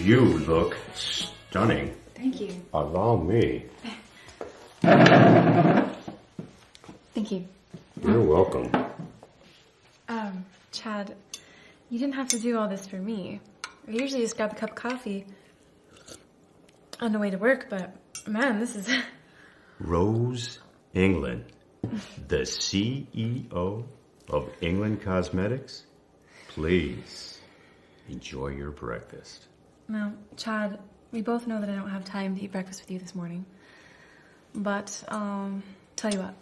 You look stunning. Thank you. Allow me. Thank you. You're welcome. Chad, you didn't have to do all this for me. I usually just grab a cup of coffee on the way to work, but man, this is... Rose England, the CEO of England Cosmetics. Please enjoy your breakfast. No, Chad, we both know that I don't have time to eat breakfast with you this morning. But, tell you what.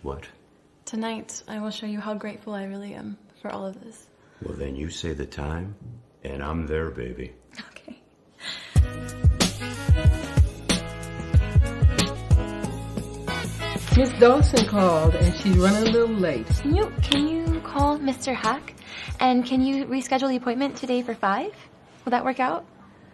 What? Tonight, I will show you how grateful I really am for all of this. Well, then you say the time, and I'm there, baby. Okay. Miss Dawson called, and she's running a little late. Can you call Mr. Hack? And can you reschedule the appointment today for 5? Will that work out?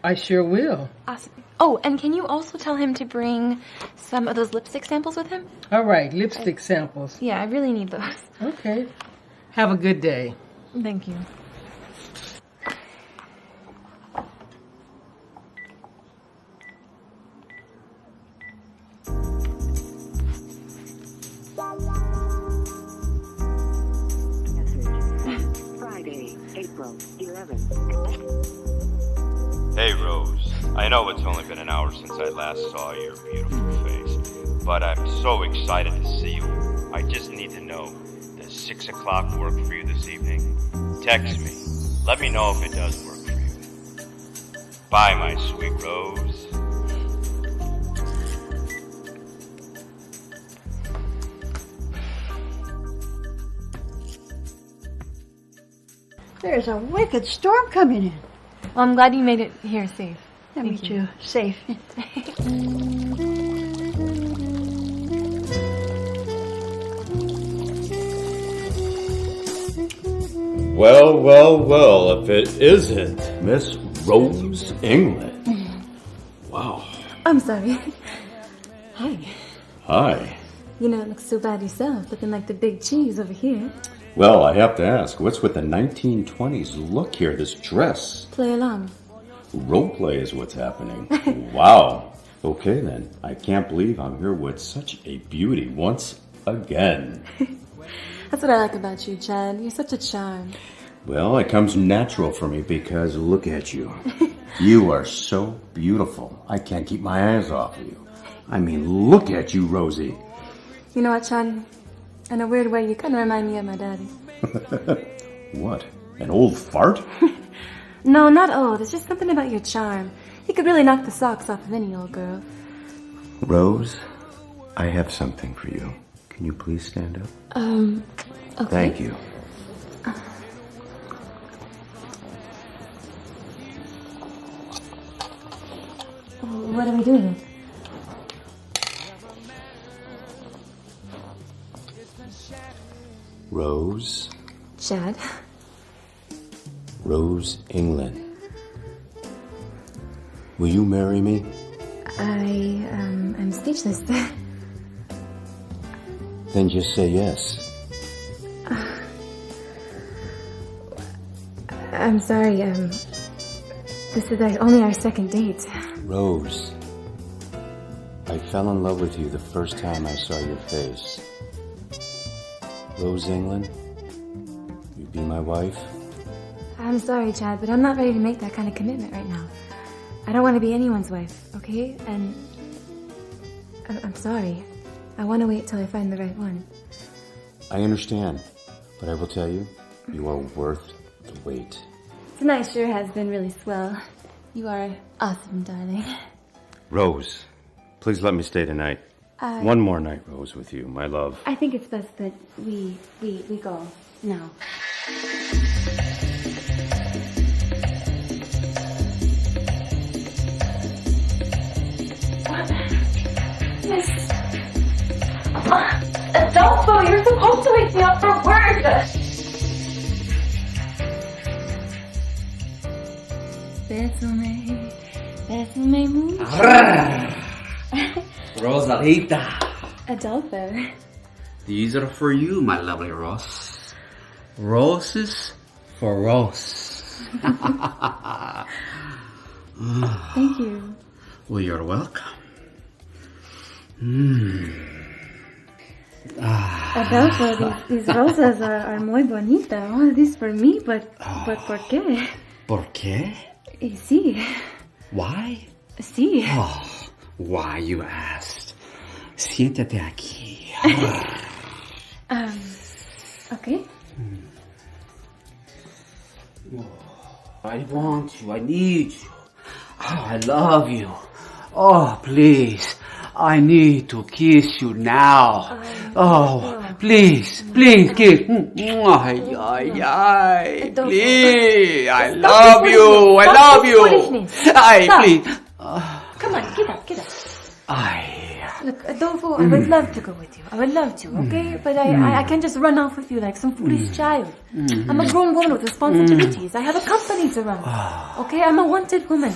I sure will. Awesome. Oh, and can you also tell him to bring some of those lipstick samples with him? All right, lipstick samples. Yeah, I really need those. Okay. Have a good day. Thank you. Friday, April 11th. Hey, Rose. I know it's only been an hour since I last saw your beautiful face, but I'm so excited to see you. I just need to know, does 6 o'clock work for you this evening? Text me. Let me know if it does work for you. Bye, my sweet Rose. There's a wicked storm coming in. Well, I'm glad you made it here safe. Yeah, me too. Safe. Well, well, well, if it isn't Miss Rose England. Wow. I'm sorry. Hi. Hi. You don't look so bad yourself, looking like the big cheese over here. Well, I have to ask, what's with the 1920s look here, this dress? Play along. Roleplay is what's happening. Wow. Okay then, I can't believe I'm here with such a beauty once again. That's what I like about you, Chad. You're such a charm. Well, it comes natural for me because look at you. You are so beautiful. I can't keep my eyes off of you. I mean, look at you, Rosie. You know what, Chad? In a weird way, you kind of remind me of my daddy. What? An old fart? No, not old. It's just something about your charm. You could really knock the socks off of any old girl. Rose, I have something for you. Can you please stand up? Okay. Thank you. What are we doing? Rose. Chad? Rose England. Will you marry me? I'm speechless. Then just say yes. I'm sorry, this is only our second date. Rose, I fell in love with you the first time I saw your face. Rose England, you be my wife? I'm sorry, Chad, but I'm not ready to make that kind of commitment right now. I don't want to be anyone's wife, okay? And I'm sorry. I want to wait till I find the right one. I understand, but I will tell you, you are worth the wait. Tonight sure has been really swell. You are awesome, darling. Rose, please let me stay tonight. One more night, Rose, with you, my love. I think it's best that we go now. Miss... Adolfo, you're supposed to wake me up for work! Bésame mucho. Rosalita. Adolfo. These are for you, my lovely Rose. Roses for Rose. Thank you. Well, you're welcome. Adolfo, these rosas are muy bonita. All of this for me, but ¿por qué? ¿Por qué? Sí, Why? sí. Oh, why, you asked. Siéntate aquí. Okay. I want you. I need you. Oh, I love you. Oh, please. I need to kiss you now. Oh, please, kiss. Ay, ay, ay. Please. I love you. I love you. Ay, please. Come on, get up. Ay. Look, Adolfo, I would love to go with you. I would love to, okay? But I can't just run off with you like some foolish child. I'm a grown woman with responsibilities. I have a company to run. Okay? I'm a wanted woman.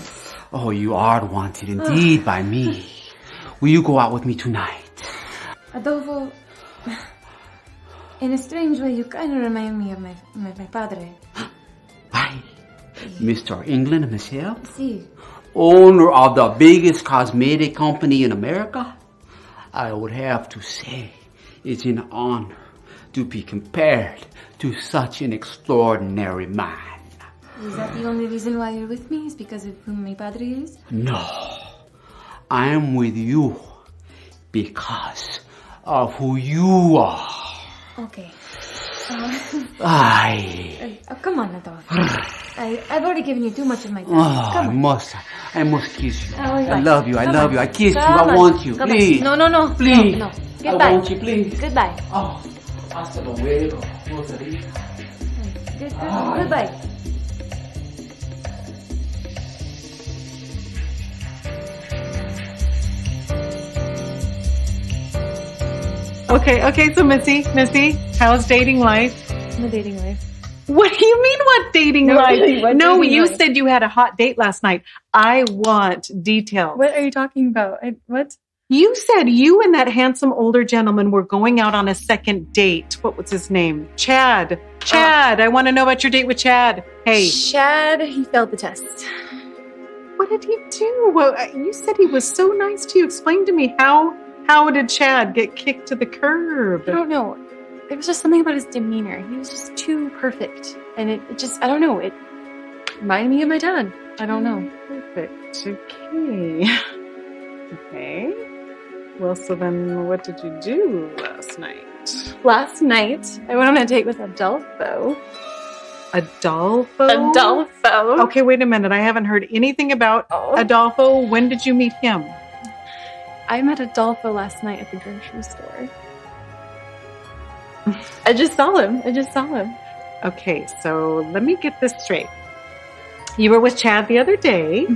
Oh, you are wanted indeed by me. Will you go out with me tonight? Adolfo, in a strange way, you kind of remind me of my padre. Ay, Mr. England himself? Sí. Owner of the biggest cosmetic company in America? I would have to say it's an honor to be compared to such an extraordinary man. Is that the only reason why you're with me? Is because of who my padre is? No, I am with you because of who you are. Okay. Ay. Come on, Adolfo. I've already given you too much of my time. Oh, Come on. I must kiss you. Oh, I love you. I Come love on. you. I kiss you. Come I on. want you. Come on. Please. No. Please. No. I Goodbye. want you, please. Goodbye. Oh, hasta luego, Rosalind. Goodbye. Okay, so Missy, how's dating life? No dating life. What do you mean, what dating No, life? really, what No, dating you life? said you had a hot date last night. I want details. What are you talking about? What? You said you and that handsome older gentleman were going out on a second date. What was his name? Chad. I want to know about your date with Chad. Hey. Chad, he failed the test. What did he do? Well, you said he was so nice to you. Explain to me how did Chad get kicked to the curb? I don't know. It was just something about his demeanor. He was just too perfect. And it just, I don't know, it reminded me of my dad. I don't know. Perfect. Okay. Well, so then what did you do last night? Last night, I went on a date with Adolfo. Adolfo? Okay, wait a minute. I haven't heard anything about Adolfo. When did you meet him? I met Adolfo last night at the grocery store. I just saw him. Okay, so let me get this straight. You were with Chad the other day,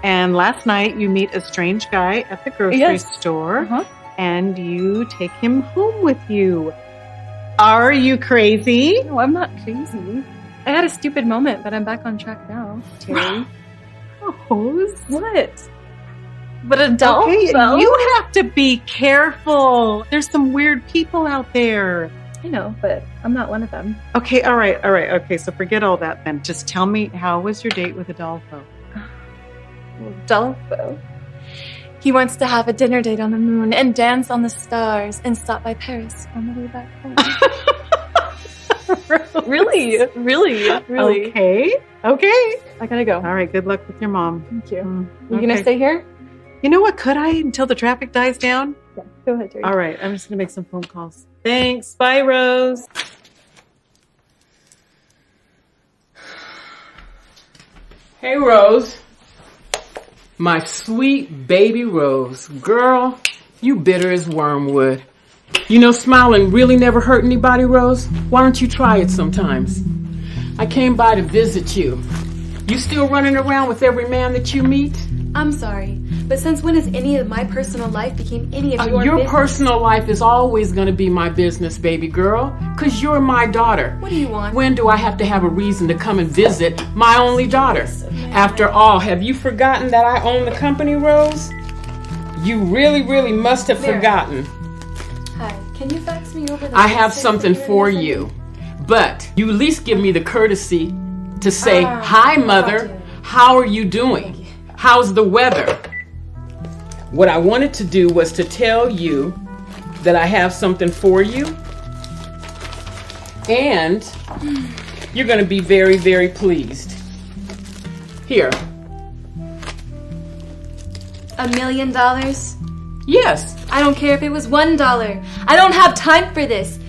and last night you meet a strange guy at the grocery store, and you take him home with you. Are you crazy? No, I'm not crazy. I had a stupid moment, but I'm back on track now, Terry. Rose? What? But Adolfo? Okay, you have to be careful. There's some weird people out there. I know, but I'm not one of them. Okay, all right. Okay, so forget all that then. Just tell me, how was your date with Adolfo? Adolfo? He wants to have a dinner date on the moon and dance on the stars and stop by Paris on the way back home. Really. Okay. I gotta go. All right, good luck with your mom. Thank you. You gonna stay here? You know what? Could I until the traffic dies down? Yeah, go ahead, Terry. All right, I'm just gonna make some phone calls. Thanks. Bye, Rose. Hey, Rose. My sweet baby Rose. Girl, you bitter as wormwood. You know, smiling really never hurt anybody, Rose. Why don't you try it sometimes? I came by to visit you. You still running around with every man that you meet? I'm sorry, but since when has any of my personal life became any of your Your business? personal life is always going to be my business, baby girl, because you're my daughter. What do you want? When do I have to have a reason to come and visit my only daughter? After all, have you forgotten that I own the company, Rose? You really must have forgotten. Hi, can you fax me over the I have message something that you for sent me? you, but you at least give me the courtesy to say, hi, mother, how are you doing? How's the weather? What I wanted to do was to tell you that I have something for you. And you're going to be very, very pleased. Here. $1 million? Yes. I don't care if it was $1. I don't have time for this.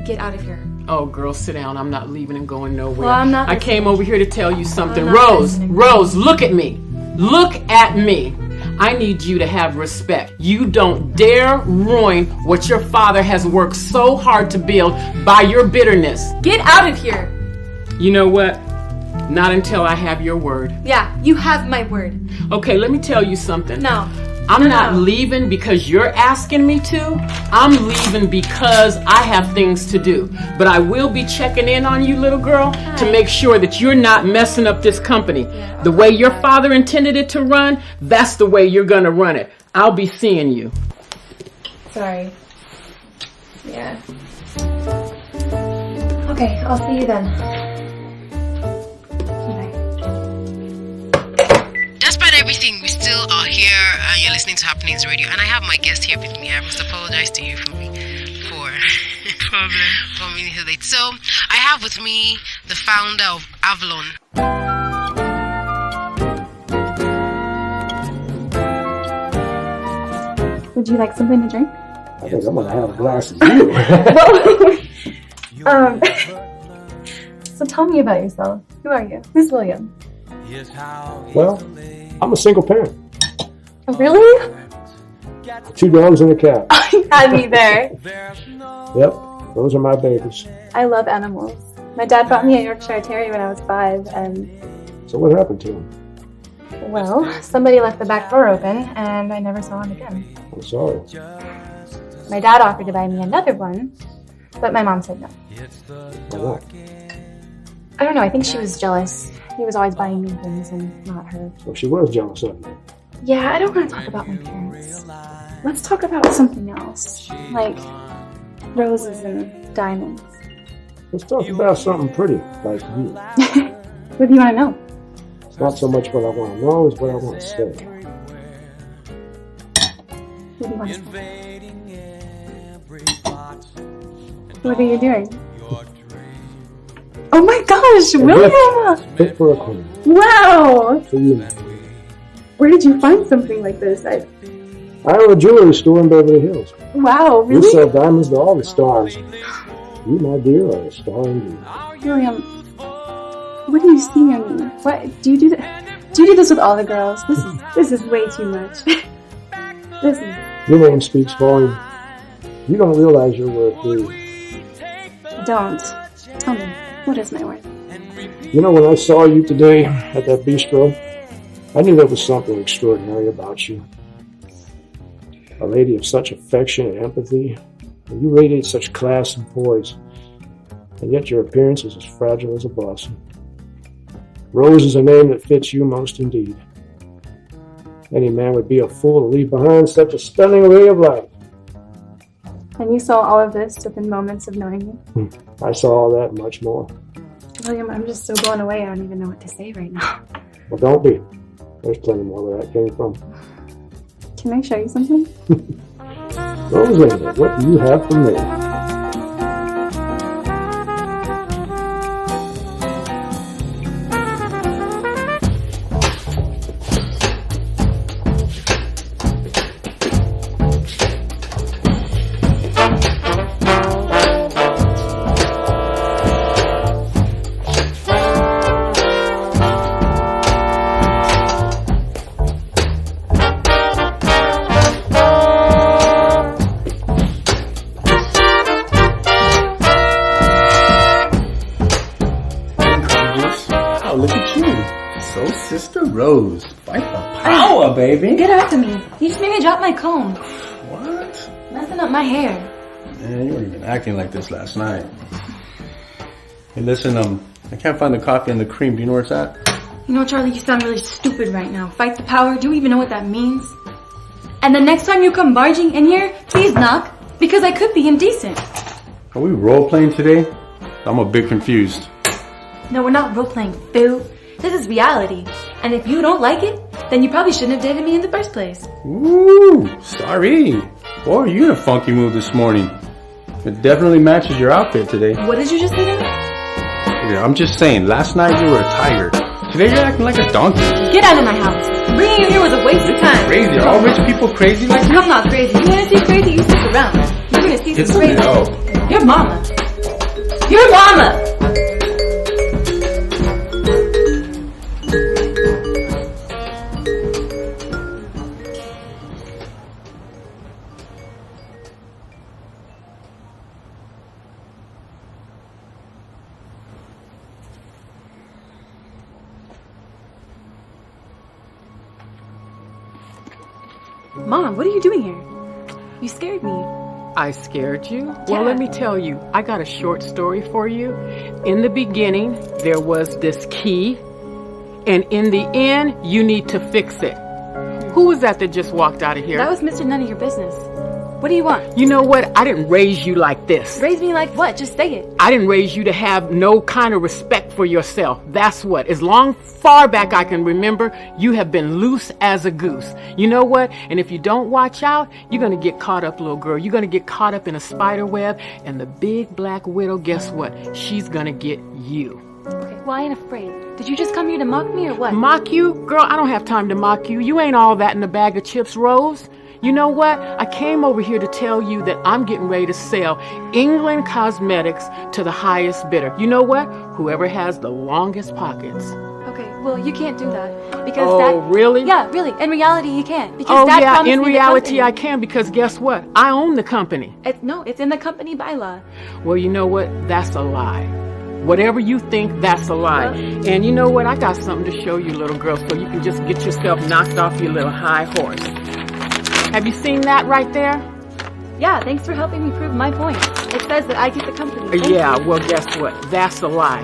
Get out of here. Oh, girl, sit down. I'm not leaving and going nowhere. Well, I'm not I came over here to tell you something. I'm not Rose, listening. Rose, look at me. Look at me. I need you to have respect. You don't dare ruin what your father has worked so hard to build by your bitterness. Get out of here. You know what? Not until I have your word. Yeah, you have my word. Okay, let me tell you something. No. I'm not leaving because you're asking me to. I'm leaving because I have things to do. But I will be checking in on you, little girl, to make sure that you're not messing up this company. The way your father intended it to run, that's the way you're going to run it. I'll be seeing you. Sorry. Yeah. Okay, I'll see you then. Despite everything, we still are here and you're listening to Happenings Radio. And I have my guest here with me. I must apologize to you for being here late. So, I have with me the founder of Avalon. Would you like something to drink? I think I'm going to have a glass of beer. So tell me about yourself. Who are you? Who's William? Well, I'm a single parent. Really? 2 dogs and a cat. You had me there. Yep, those are my babies. I love animals. My dad bought me a Yorkshire Terrier when I was 5, and So what happened to him? well, somebody left the back door open, and I never saw him again. I'm sorry. My dad offered to buy me another one, but my mom said no. Why not? I don't know, I think she was jealous. He was always buying me things and not her. So she was jealous of you. Yeah, I don't want to talk about my parents. Let's talk about something else, like roses and diamonds. Let's talk about something pretty, like you. What do you want to know? It's not so much what I want to know, it's what I want to say. What do you want to say? What are you doing? Oh my gosh, William! Fit for a queen. Wow! For you, man. Where did you find something like this? I own a jewelry store in Beverly Hills. Wow, We really? sell diamonds to all the stars. You, my dear, are a star indeed. William, what do you see in me? What do you do? Do you do this with all the girls? This is way too much. Listen, Your name speaks volume. You don't realize your worth, do you? don't. Tell me, what is my worth? You know, when I saw you today at that bistro, I knew there was something extraordinary about you. A lady of such affection and empathy, and you radiate such class and poise, and yet your appearance is as fragile as a blossom. Rose is a name that fits you most indeed. Any man would be a fool to leave behind such a stunning ray of light. And you saw all of this within moments of knowing me? I saw all that and much more. William, I'm just so blown away, I don't even know what to say right now. Well, don't be. There's plenty more where that came from. Can I show you something? Rosalind, what do you have for me? Rose, fight the power, baby. Get off of me. You just made me drop my comb. What? Messing up my hair. Man, you weren't even acting like this last night. Hey, listen, I can't find the coffee and the cream. Do you know where it's at? You know, Charlie, you sound really stupid right now. Fight the power. Do you even know what that means? And the next time you come barging in here, please knock, because I could be indecent. Are we role-playing today? I'm a bit confused. No, we're not role-playing, boo. This is reality. And if you don't like it, Then you probably shouldn't have dated me in the first place. Ooh, sorry. Boy, you're in a funky mood this morning. It definitely matches your outfit today. What did you just say to me? Yeah, I'm just saying, last night you were a tiger. Today you're acting like a donkey. Get out of my house. Bringing you here was a waste of time. Crazy. Are all rich people crazy like you? I'm not crazy. You want to see crazy? You stick around. You're going to see some crazy. No. Your mama. Your mama! Mom, what are you doing here? You scared me. I scared you? Yeah. Well, let me tell you, I got a short story for you. In the beginning, there was this key, and in the end, you need to fix it. Who was that just walked out of here? That was Mr. None of Your Business. What do you want? You know what? I didn't raise you like this. Raise me like what? Just say it. I didn't raise you to have no kind of respect for yourself. That's what. As far back I can remember, you have been loose as a goose. You know what? And if you don't watch out, you're going to get caught up, little girl. You're going to get caught up in a spider web. And the big black widow, guess what? She's going to get you. Okay, well, I ain't afraid. Did you just come here to mock me or what? Mock you? Girl, I don't have time to mock you. You ain't all that in a bag of chips, Rose. You know what? I came over here to tell you that I'm getting ready to sell England Cosmetics to the highest bidder. You know what? Whoever has the longest pockets. Okay, well, you can't do that. Because really? Yeah, really. In reality, you can't. Because Oh, Dad yeah, promised in me the reality, company. I can because guess what? I own the company. No, it's in the company bylaw. Well, you know what? That's a lie. Whatever you think, that's a lie. And you know what? I got something to show you, little girl, so you can just get yourself knocked off your little high horse. Have you seen that right there? Yeah, thanks for helping me prove my point. It says that I get the company. Thank Yeah, you. well, guess what? That's a lie.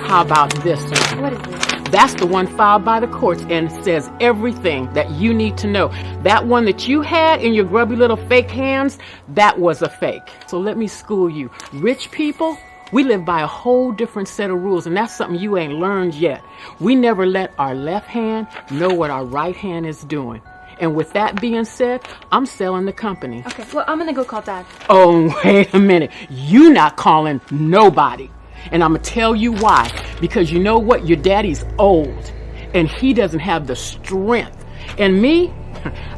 How about this one? What is it? That's the one filed by the courts and says everything that you need to know. That one that you had in your grubby little fake hands, that was a fake. So let me school you. Rich people, we live by a whole different set of rules, and that's something you ain't learned yet. We never let our left hand know what our right hand is doing. And with that being said, I'm selling the company. Okay, well, I'm gonna go call Dad. Oh, wait a minute. You not calling nobody. And I'm going to tell you why. Because you know what? Your daddy's old. And he doesn't have the strength. And me,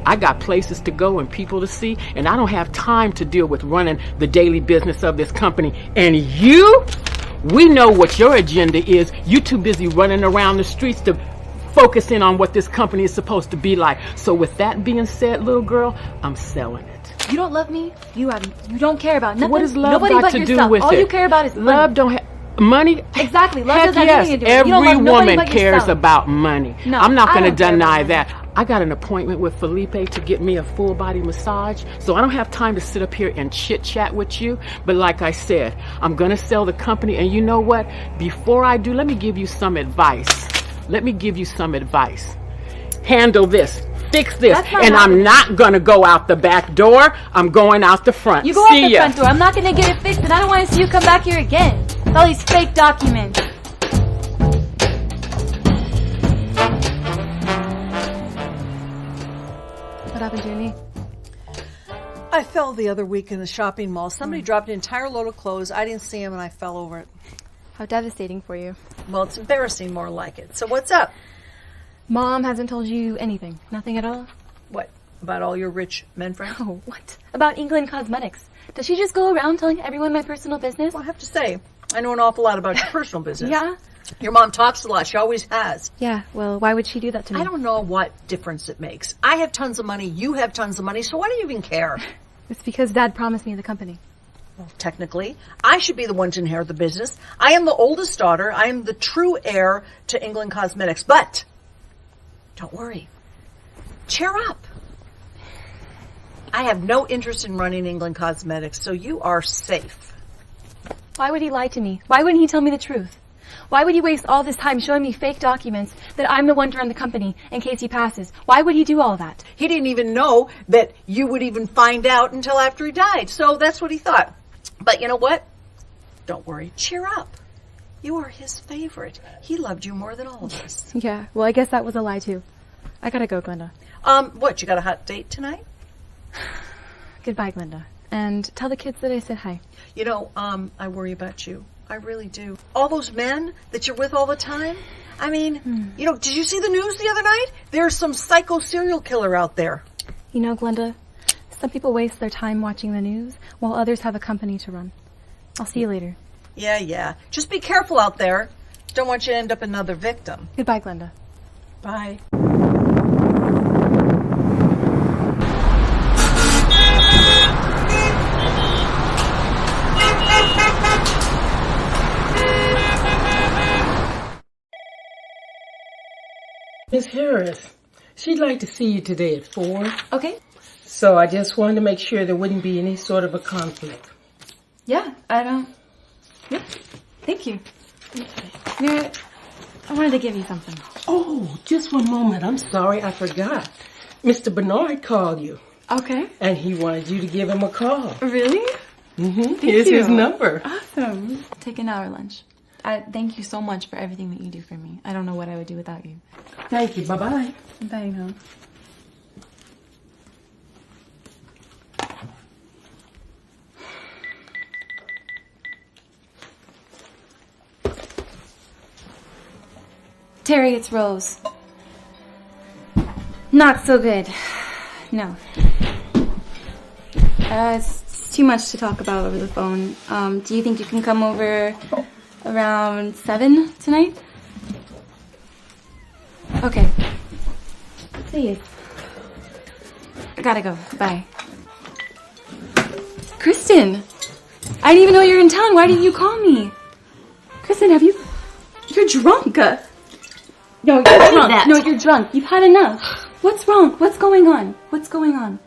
I got places to go and people to see. And I don't have time to deal with running the daily business of this company. And you, we know what your agenda is. You too busy running around the streets to focus in on what this company is supposed to be like. So with that being said, little girl, I'm selling it. You don't love me. You don't care about nothing. What does love Nobody got but to yourself. do with All it? you care about is money. Love don't have money. Exactly. Love Heck doesn't have yes, anything to do with it. You don't every love nobody woman but cares yourself. about money. No, I'm not I going to don't care deny about that. I got an appointment with Felipe to get me a full body massage, so I don't have time to sit up here and chit chat with you. But like I said, I'm going to sell the company, and you know what? Before I do, let me give you some advice. Handle this. Fix this. And I'm not going to go out the back door. I'm going out the front. You go out the front door. I'm not going to get it fixed, and I don't want to see you come back here again with all these fake documents. What happened to your knee? I fell the other week in the shopping mall. Somebody dropped an entire load of clothes. I didn't see him, and I fell over it. How devastating for you. Well, it's embarrassing, more like it. So what's up? Mom hasn't told you anything? Nothing at all? What? About all your rich men friends? Oh, what? About England Cosmetics. Does she just go around telling everyone my personal business? Well, I have to say, I know an awful lot about your personal business. Yeah? Your mom talks a lot. She always has. Yeah, well, why would she do that to me? I don't know what difference it makes. I have tons of money. You have tons of money. So why do you even care? It's because Dad promised me the company. Well, technically, I should be the one to inherit the business. I am the oldest daughter. I am the true heir to England Cosmetics. But don't worry. Cheer up. I have no interest in running England Cosmetics, so you are safe. Why would he lie to me? Why wouldn't he tell me the truth? Why would he waste all this time showing me fake documents that I'm the one to run the company in case he passes? Why would he do all that? He didn't even know that you would even find out until after he died. So that's what he thought. But you know what? Don't worry. Cheer up. You are his favorite. He loved you more than all of us. Yeah, well, I guess that was a lie too. I gotta go, Glenda. What, you got a hot date tonight? Goodbye, Glenda. And tell the kids that I said hi. You know, I worry about you. I really do. All those men that you're with all the time. I mean, you know, did you see the news the other night? There's some psycho serial killer out there. You know, Glenda, some people waste their time watching the news while others have a company to run. I'll see you later. Yeah. Just be careful out there. Don't want you to end up another victim. Goodbye, Glenda. Bye. Miss Harris, she'd like to see you today at 4. Okay. So I just wanted to make sure there wouldn't be any sort of a conflict. Yeah, I don't... Yep. Thank you. Yeah, I wanted to give you something. Oh, just one moment. I'm sorry, I forgot. Mr. Bernard called you. Okay. And he wanted you to give him a call. Really? Here's his number. Awesome. Take an hour lunch. Thank you so much for everything that you do for me. I don't know what I would do without you. Thank you. Bye-bye. Bye, hon. Terry, it's Rose. Not so good. No. It's too much to talk about over the phone. Do you think you can come over around 7 tonight? Okay. Please. I gotta go. Bye. Kristen! I didn't even know you were in town. Why didn't you call me? Kristen, you're drunk. No, you're drunk. No, you're drunk. You've had enough. What's wrong? What's going on?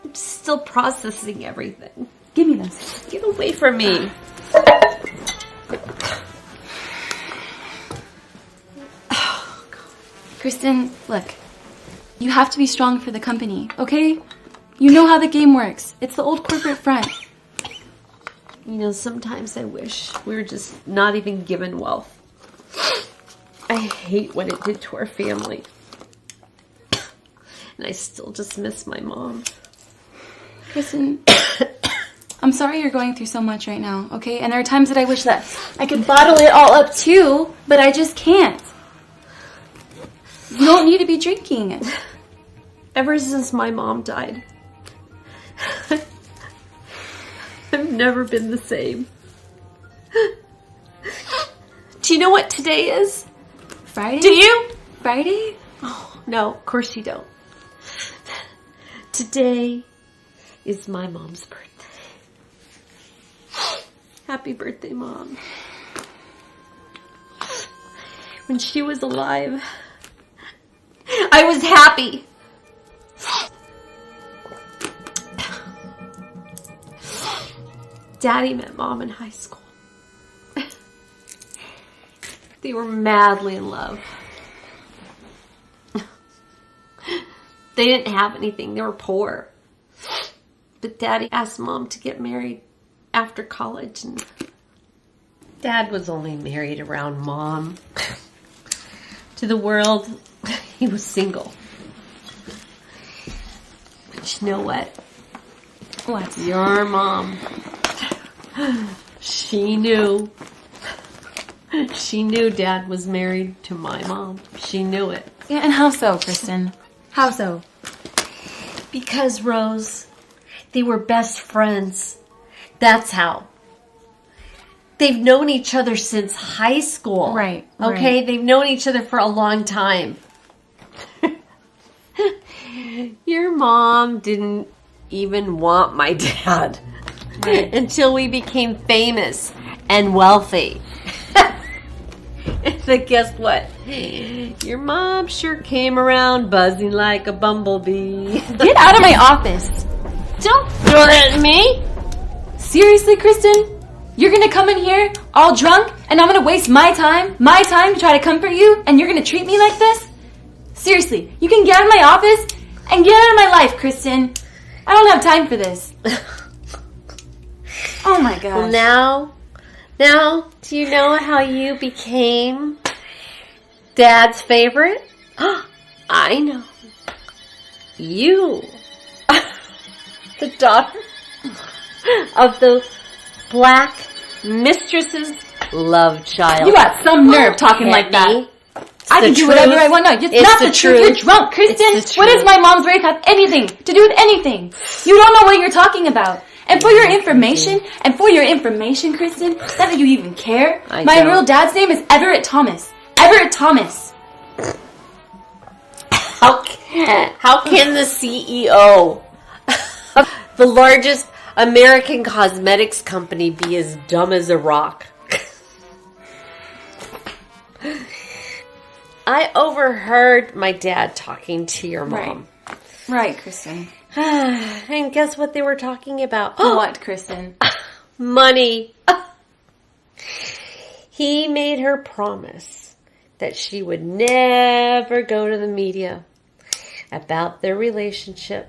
I'm still processing everything. Give me this. Get away from me. Kristen, look. You have to be strong for the company, okay? You know how the game works. It's the old corporate front. You know, sometimes I wish we were just not even given wealth. I hate what it did to our family. And I still just miss my mom. Kristen, I'm sorry you're going through so much right now, okay? And there are times that I wish that I could bottle it all up too, but I just can't. You don't need to be drinking. Ever since my mom died, I've never been the same. Do you know what today is? Friday? Do you? Friday? Oh, no, of course you don't. Today is my mom's birthday. Happy birthday, Mom. When she was alive, I was happy. Daddy met Mom in high school. They were madly in love. They didn't have anything. They were poor. But Daddy asked Mom to get married after college, and Dad was only married around Mom. To the world, he was single. But you know what? What? Your Mom. She knew. She knew Dad was married to my mom. She knew it. Yeah, and how so, Kristen? How so? Because, Rose, they were best friends. That's how. They've known each other since high school. Right. Okay? They've known each other for a long time. Your mom didn't even want my dad until we became famous and wealthy. But guess what? Your mom sure came around buzzing like a bumblebee. Get out of my office. Don't threaten me. Seriously, Kristen? You're gonna come in here all drunk and I'm gonna waste my time to try to comfort you, and you're gonna treat me like this? Seriously, you can get out of my office and get out of my life, Kristen. I don't have time for this. Oh my gosh. Well, now, do you know how you became Dad's favorite? I know. You, the daughter of the Black Mistress's love child. You got some nerve talking like that. I can do whatever I want. No, it's not the truth. You're drunk, Kristen. What does my mom's race have anything to do with anything? You don't know what you're talking about. And for your information, Kristen, not that you even care, my real dad's name is Everett Thomas. Everett Thomas. How can the CEO of the largest American cosmetics company be as dumb as a rock? I overheard my dad talking to your mom. Right, Kristen. And guess what they were talking about? What, Kristen? Money. He made her promise that she would never go to the media about their relationship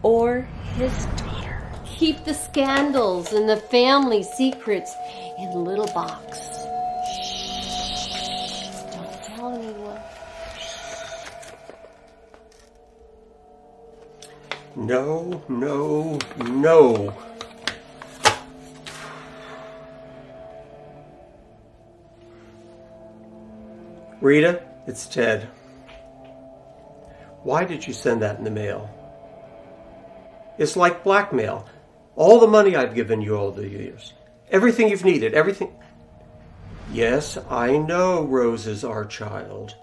or his daughter. Keep the scandals and the family secrets in a little box. Shh. Don't tell anyone. No, no, no. Rita, it's Ted. Why did you send that in the mail? It's like blackmail. All the money I've given you all the years. Everything you've needed, everything. Yes, I know Rose is our child.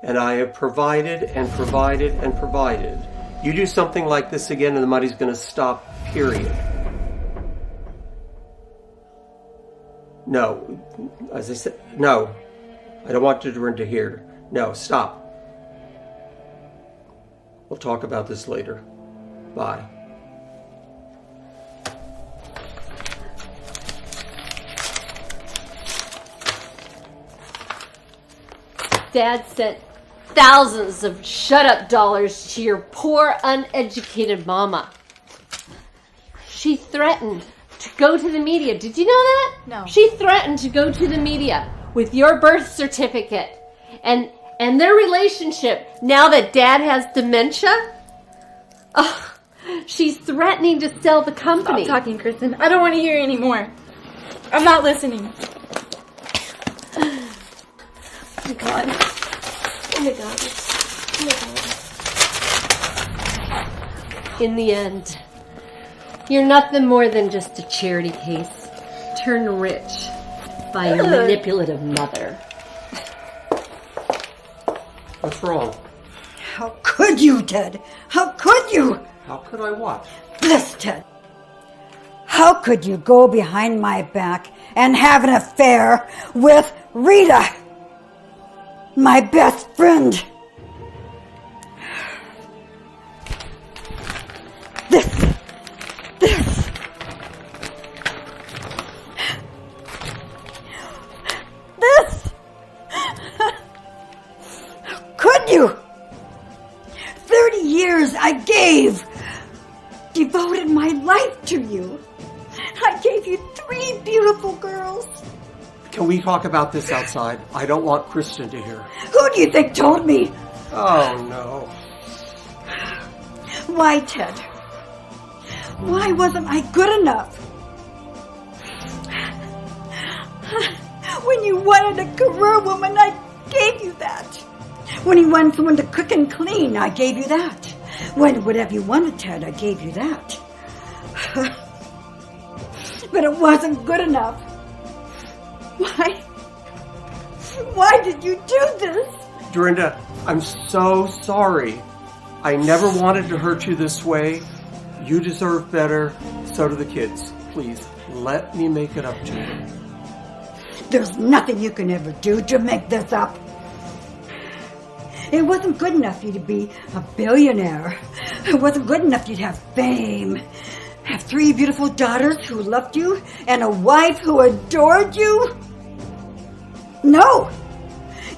And I have provided and provided and provided. You do something like this again and the money's going to stop, period. No. As I said, no. I don't want Dorinda to hear. No, stop. We'll talk about this later. Bye. Dad sent thousands of shut-up dollars to your poor, uneducated mama. She threatened to go to the media. Did you know that? No. She threatened to go to the media with your birth certificate and their relationship now that Dad has dementia. Oh, she's threatening to sell the company. Stop talking, Kristen. I don't want to hear anymore. I'm not listening. Oh my God. Oh my God. Oh my God. In the end, you're nothing more than just a charity case turned rich by your manipulative mother. What's wrong? How could you, Ted? How could you? How could I what? This, Ted. How could you go behind my back and have an affair with Rita? My best friend. This. Could you? 30 years I devoted my life to you. I gave you 3 beautiful girls. Can we talk about this outside? I don't want Kristen to hear. Who do you think told me? Oh, no. Why, Ted? Why wasn't I good enough? When you wanted a career woman, I gave you that. When you wanted someone to cook and clean, I gave you that. When whatever you wanted, Ted, I gave you that. But it wasn't good enough. Why did you do this? Dorinda, I'm so sorry. I never wanted to hurt you this way. You deserve better. So do the kids. Please, let me make it up to you. There's nothing you can ever do to make this up. It wasn't good enough for you to be a billionaire. It wasn't good enough for you to have fame. Have 3 beautiful daughters who loved you and a wife who adored you. No.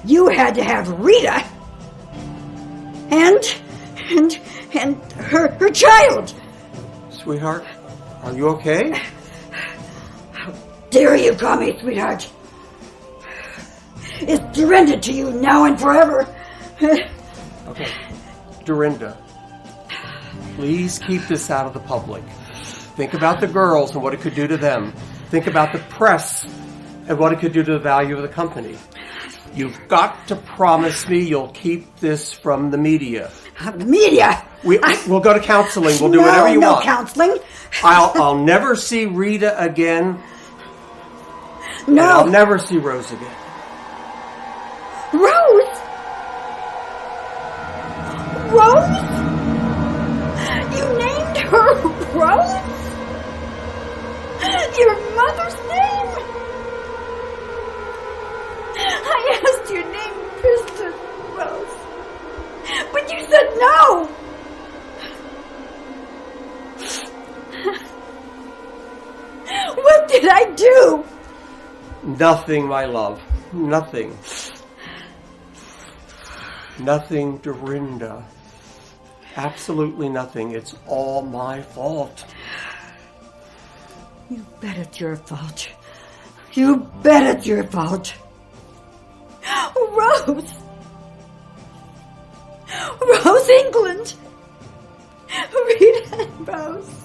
You had to have Rita and her child. Sweetheart, are you okay? How dare you call me sweetheart? It's surrendered to you now and forever. Okay. Dorinda, please keep this out of the public. Think about the girls and what it could do to them. Think about the press and what it could do to the value of the company. You've got to promise me you'll keep this from the media. The media? We'll go to counseling. We'll do whatever you want. No counseling. I'll never see Rita again. No. And I'll never see Rose again. Rose? Rose? You named her Rose? Your mother's name? I asked your name, Kristen Rose. But you said no. What did I do? Nothing, my love. Nothing. Nothing, Dorinda. Absolutely nothing. It's all my fault. You bet it's your fault. You bet it's your fault. Rose. Rose England. Rita and Rose.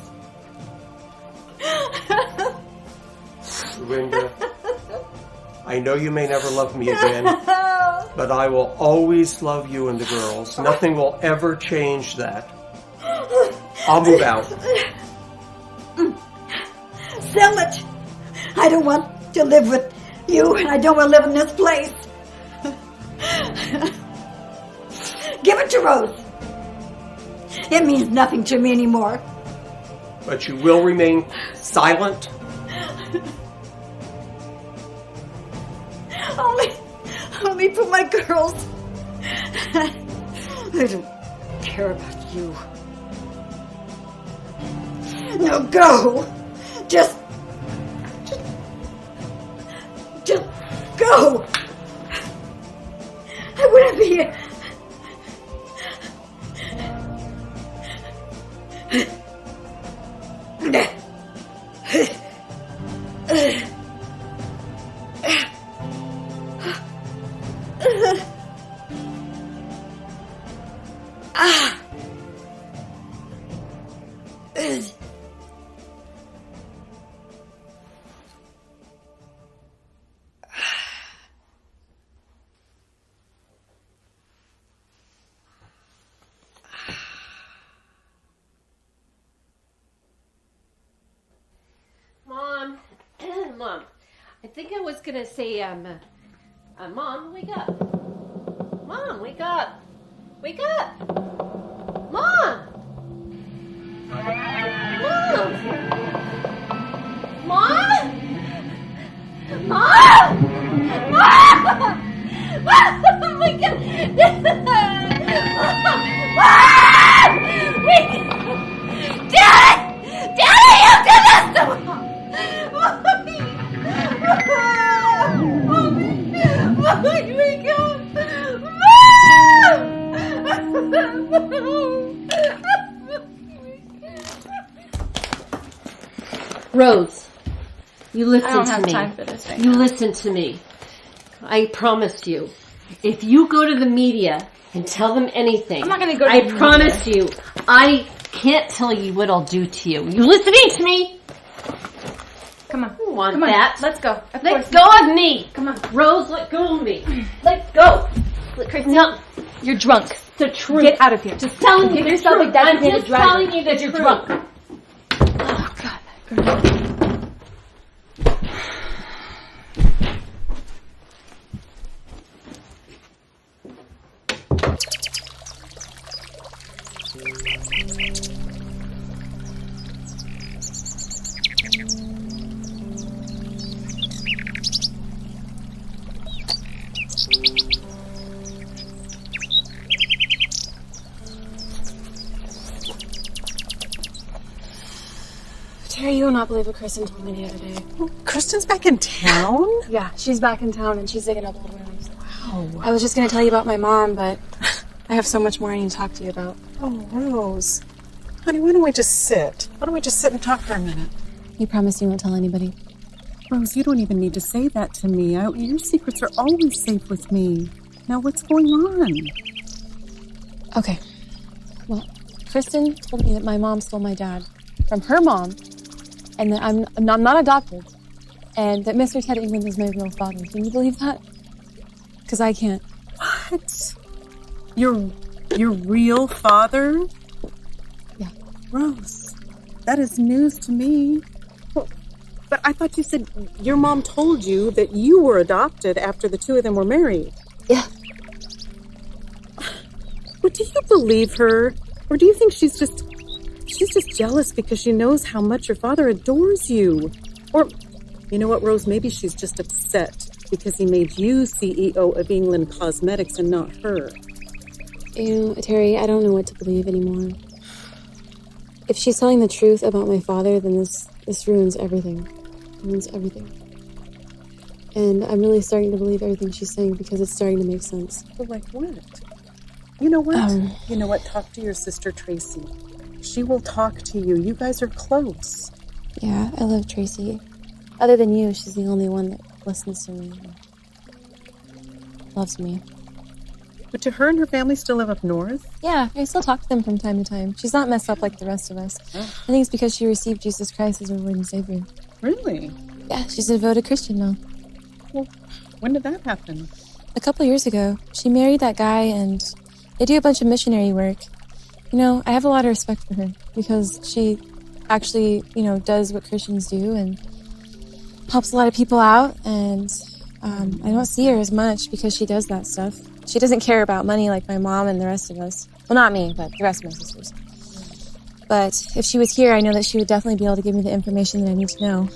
Dorinda, I know you may never love me again, but I will always love you and the girls. Nothing will ever change that. I'll move out. Sell it. I don't want to live with you, and I don't want to live in this place. Give it to Rose. It means nothing to me anymore. But you will remain silent? Only for my girls. I don't care about you. No, go. Just go. I wouldn't be here. Mom, I think I was gonna say, Mom, wake up. Mom, wake up. Wake up. Mom! Mom! Mom! Mom! Mom! Oh my God! Mom! Wait! Daddy! Daddy, you did this to Mom! Mommy, wake up! Rose, you listen to me. I don't have time for this right You now. listen to me. I promise you. If you go to the media and tell them anything, I'm not going to go to I the promise media. you, I can't tell you what I'll do to you. You listening to me? Come on. I want Come on. that. Let's go. Let go of me. Come on. Rose, let go of me. Let go. Kristen, No. you're drunk. The truth. Get out of here. Just telling you Give the yourself truth. a designated I'm just driver. telling you that you're drunk. Oh, God. Terry, you will not believe what Kristen told me the other day. Kristen's back in town? Yeah, she's back in town and she's digging up old rooms. Wow. I was just going to tell you about my mom, but I have so much more I need to talk to you about. Oh, Rose. Honey, why don't we just sit? Why don't we just sit and talk for a minute? You promise you won't tell anybody? Rose, you don't even need to say that to me. Your secrets are always safe with me. Now, what's going on? Okay. Well, Kristen told me that my mom stole my dad from her mom, and that I'm not adopted, and that Mr. Ted England is my real father. Can you believe that? Because I can't. What? Your real father? Yeah. Rose, that is news to me. But I thought you said your mom told you that you were adopted after the two of them were married. Yeah. But do you believe her? Or do you think she's just jealous because she knows how much your father adores you? Or, you know what, Rose, maybe she's just upset because he made you CEO of England Cosmetics and not her. You know, Terry, I don't know what to believe anymore. If she's telling the truth about my father, then this ruins everything. Ruins everything. And I'm really starting to believe everything she's saying because it's starting to make sense. But like what? You know what? You know what? Talk to your sister Tracy. She will talk to you. You guys are close. Yeah, I love Tracy. Other than you, she's the only one that listens to me and loves me. But do her and her family still live up north? Yeah, I still talk to them from time to time. She's not messed up like the rest of us. I think it's because she received Jesus Christ as her Lord and Savior. Really? Yeah, she's a devoted Christian now. Well, when did that happen? A couple years ago. She married that guy and they do a bunch of missionary work. You know, I have a lot of respect for her because she actually, you know, does what Christians do and helps a lot of people out. And I don't see her as much because she does that stuff. She doesn't care about money like my mom and the rest of us. Well, not me, but the rest of my sisters. But if she was here, I know that she would definitely be able to give me the information that I need to know.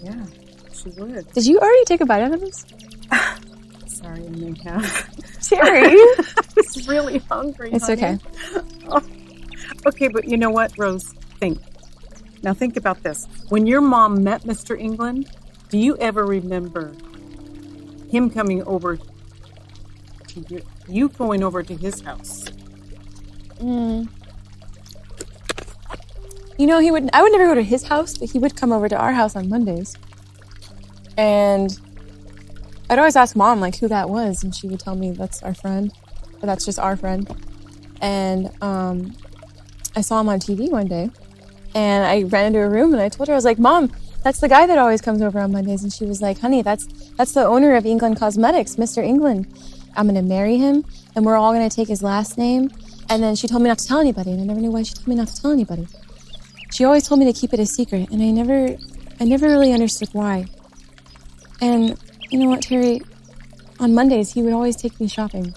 Yeah, she would. Did you already take a bite out of this? Sorry, I may have. Terry! I was really hungry, It's honey. okay. Oh. Okay, but you know what, Rose? Now think about this. When your mom met Mr. England, do you ever remember him coming over to you going over to his house? You know, I would never go to his house, but he would come over to our house on Mondays. And I'd always ask Mom, like, who that was, and she would tell me that's our friend, or that's just our friend. And I saw him on TV one day, and I ran into a room, and I told her, I was like, Mom, that's the guy that always comes over on Mondays. And she was like, honey, that's the owner of England Cosmetics, Mr. England. I'm going to marry him, and we're all going to take his last name. And then she told me not to tell anybody, and I never knew why she told me not to tell anybody. She always told me to keep it a secret, and I never really understood why. And you know what, Terry? On Mondays, he would always take me shopping,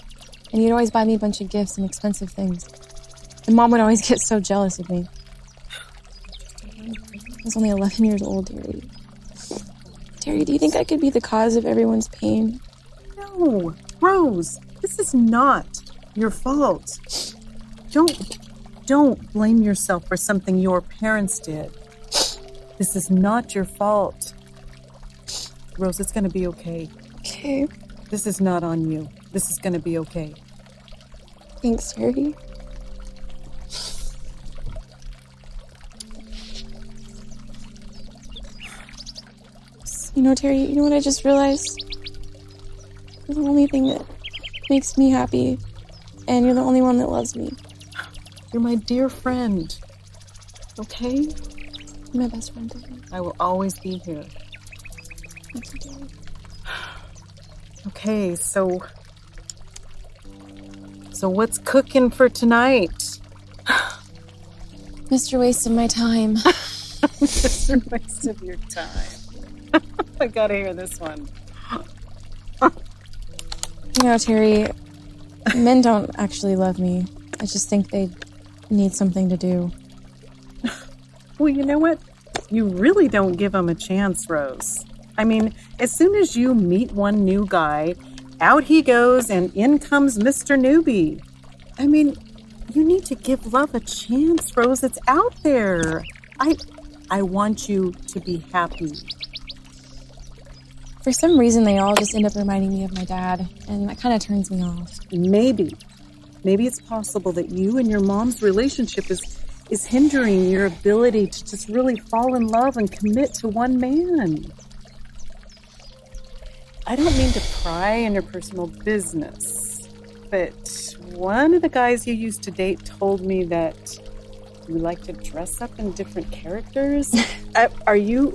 and he'd always buy me a bunch of gifts and expensive things. And Mom would always get so jealous of me. I was only 11 years old, Terry. Terry, do you think I could be the cause of everyone's pain? No, Rose, this is not your fault. Don't blame yourself for something your parents did. This is not your fault. Rose, it's going to be okay. Okay. This is not on you. This is going to be okay. Thanks, Terry. You know, Terry, you know what I just realized? You're the only thing that makes me happy, and you're the only one that loves me. You're my dear friend. Okay? You're my best friend, Terry. I will always be here. Thank you, Terry. Okay, so what's cooking for tonight? Mr. Waste of my time. Mr. Waste of your time. I gotta hear this one. You know, Terry, men don't actually love me. I just think they need something to do. Well, you know what? You really don't give them a chance, Rose. I mean, as soon as you meet one new guy, out he goes and in comes Mr. Newbie. I mean, you need to give love a chance, Rose. It's out there. I want you to be happy. For some reason, they all just end up reminding me of my dad, and that kind of turns me off. Maybe it's possible that you and your mom's relationship is hindering your ability to just really fall in love and commit to one man. I don't mean to pry in your personal business, but one of the guys you used to date told me that you like to dress up in different characters. Are you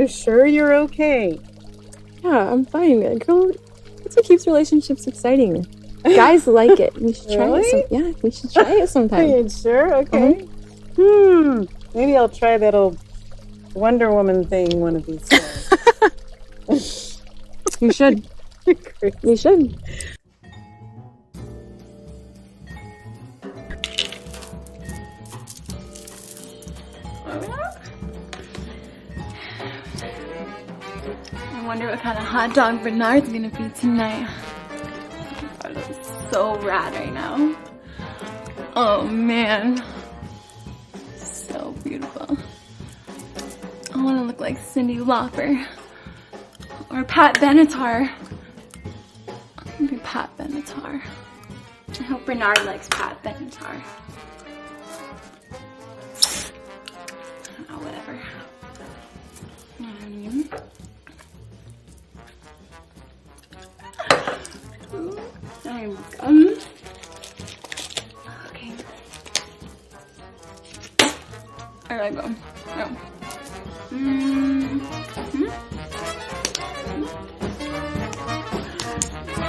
sure you're okay? Yeah, I'm fine. Girl, that's what keeps relationships exciting. Guys like it. We should try it. We should try it sometime. Are you sure? Okay. Maybe I'll try that old Wonder Woman thing one of these days. You should. You should. I wonder what kind of hot dog Bernard's gonna be tonight. I look so rad right now. Oh man. So beautiful. I wanna look like Cyndi Lauper. Or Pat Benatar. Maybe Pat Benatar. I hope Bernard likes Pat Benatar. Oh, whatever. There we go. Okay. There I go. No.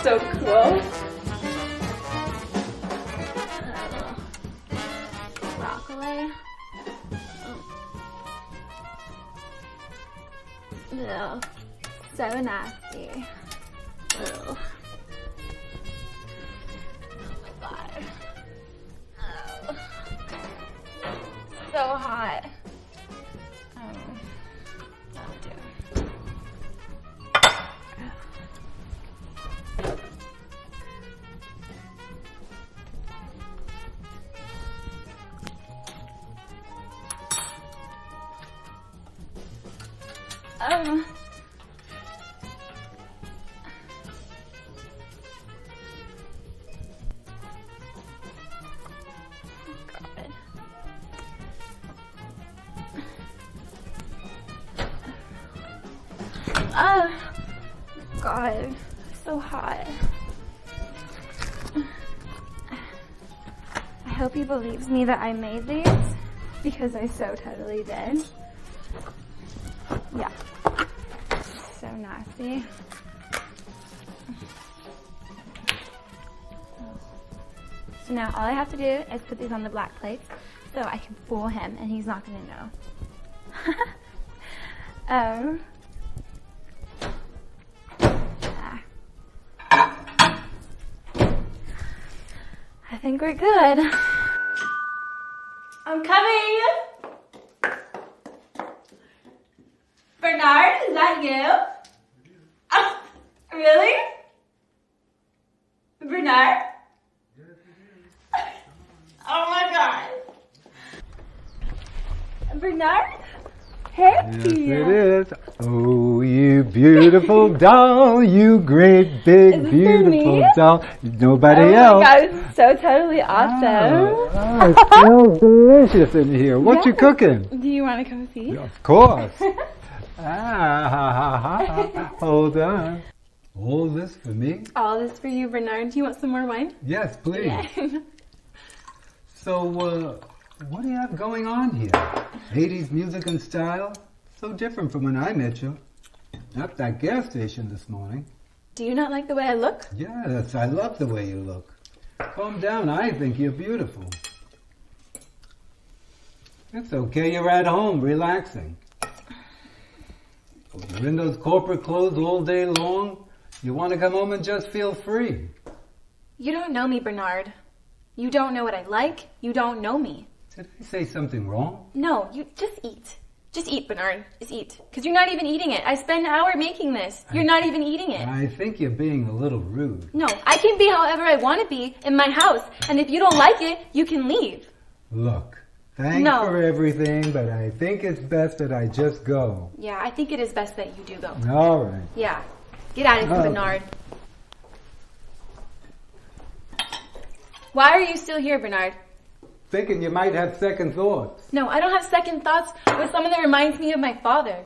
So cool. Broccoli. Ugh. So nasty. Ugh. So hot. That'll do. God, so hot. I hope he believes me that I made these, because I so totally did. Yeah. So nasty. So now all I have to do is put these on the black plates so I can fool him and he's not gonna know. I think we're good. I'm coming! Bernard, is that you? Oh, really? Bernard? Oh my god. Bernard? Hey. Yes, it is. Oh, you beautiful doll, you great big beautiful doll. Nobody else. Oh my god, it's so totally awesome. Oh, it smells delicious in here. What you cooking? Do you want to come see? Of course. Hold on. All this for me? All this for you, Bernard. Do you want some more wine? Yes, please. Yeah. So, what do you have going on here? 80s music and style? So different from when I met you. At that gas station this morning. Do you not like the way I look? Yes, I love the way you look. Calm down, I think you're beautiful. It's okay, you're at home, relaxing. You're in those corporate clothes all day long. You want to come home and just feel free. You don't know me, Bernard. You don't know what I like. You don't know me. Did I say something wrong? No, you just eat. Just eat, Bernard. Just eat. Because you're not even eating it. I spent an hour making this. You're not even eating it. I think you're being a little rude. No, I can be however I want to be in my house. And if you don't like it, you can leave. Look, thanks for everything, but I think it's best that I just go. Yeah, I think it is best that you do go. All right. Yeah. Get out of here, Bernard. Why are you still here, Bernard? Thinking you might have second thoughts. No, I don't have second thoughts with someone that reminds me of my father.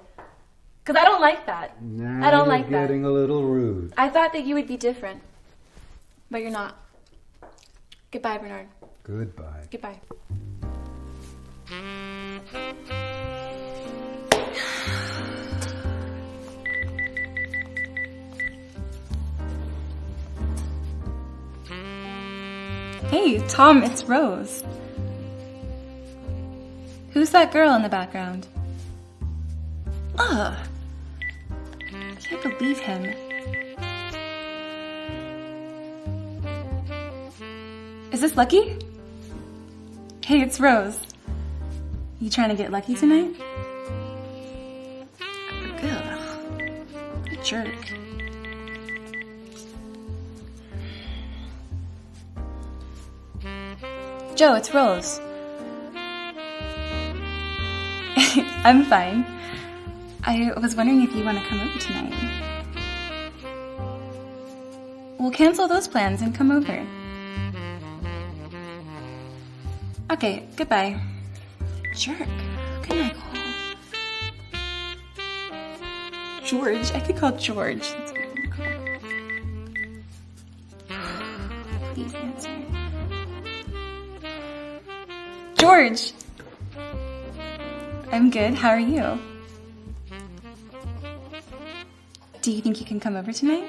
Because I don't like that. Now I don't like that. You're getting a little rude. I thought that you would be different. But you're not. Goodbye, Bernard. Goodbye. Goodbye. Hey, Tom, it's Rose. Who's that girl in the background? Ugh. I can't believe him. Is this Lucky? Hey, it's Rose. You trying to get lucky tonight? Ugh. What a jerk. Joe, it's Rose. I'm fine. I was wondering if you want to come over tonight. We'll cancel those plans and come over. Okay, goodbye. Jerk. Who can I call? George. I could call George. That's what I'm gonna call. Please answer. George! I'm good. How are you? Do you think you can come over tonight?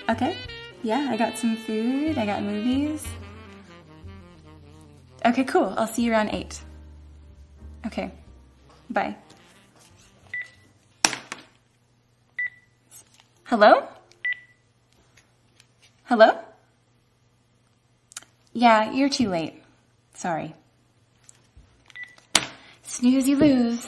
Okay. Yeah, I got some food. I got movies. Okay, cool. I'll see you around 8. Okay. Bye. Hello? Hello? Yeah, you're too late. Sorry. Snooze, you lose.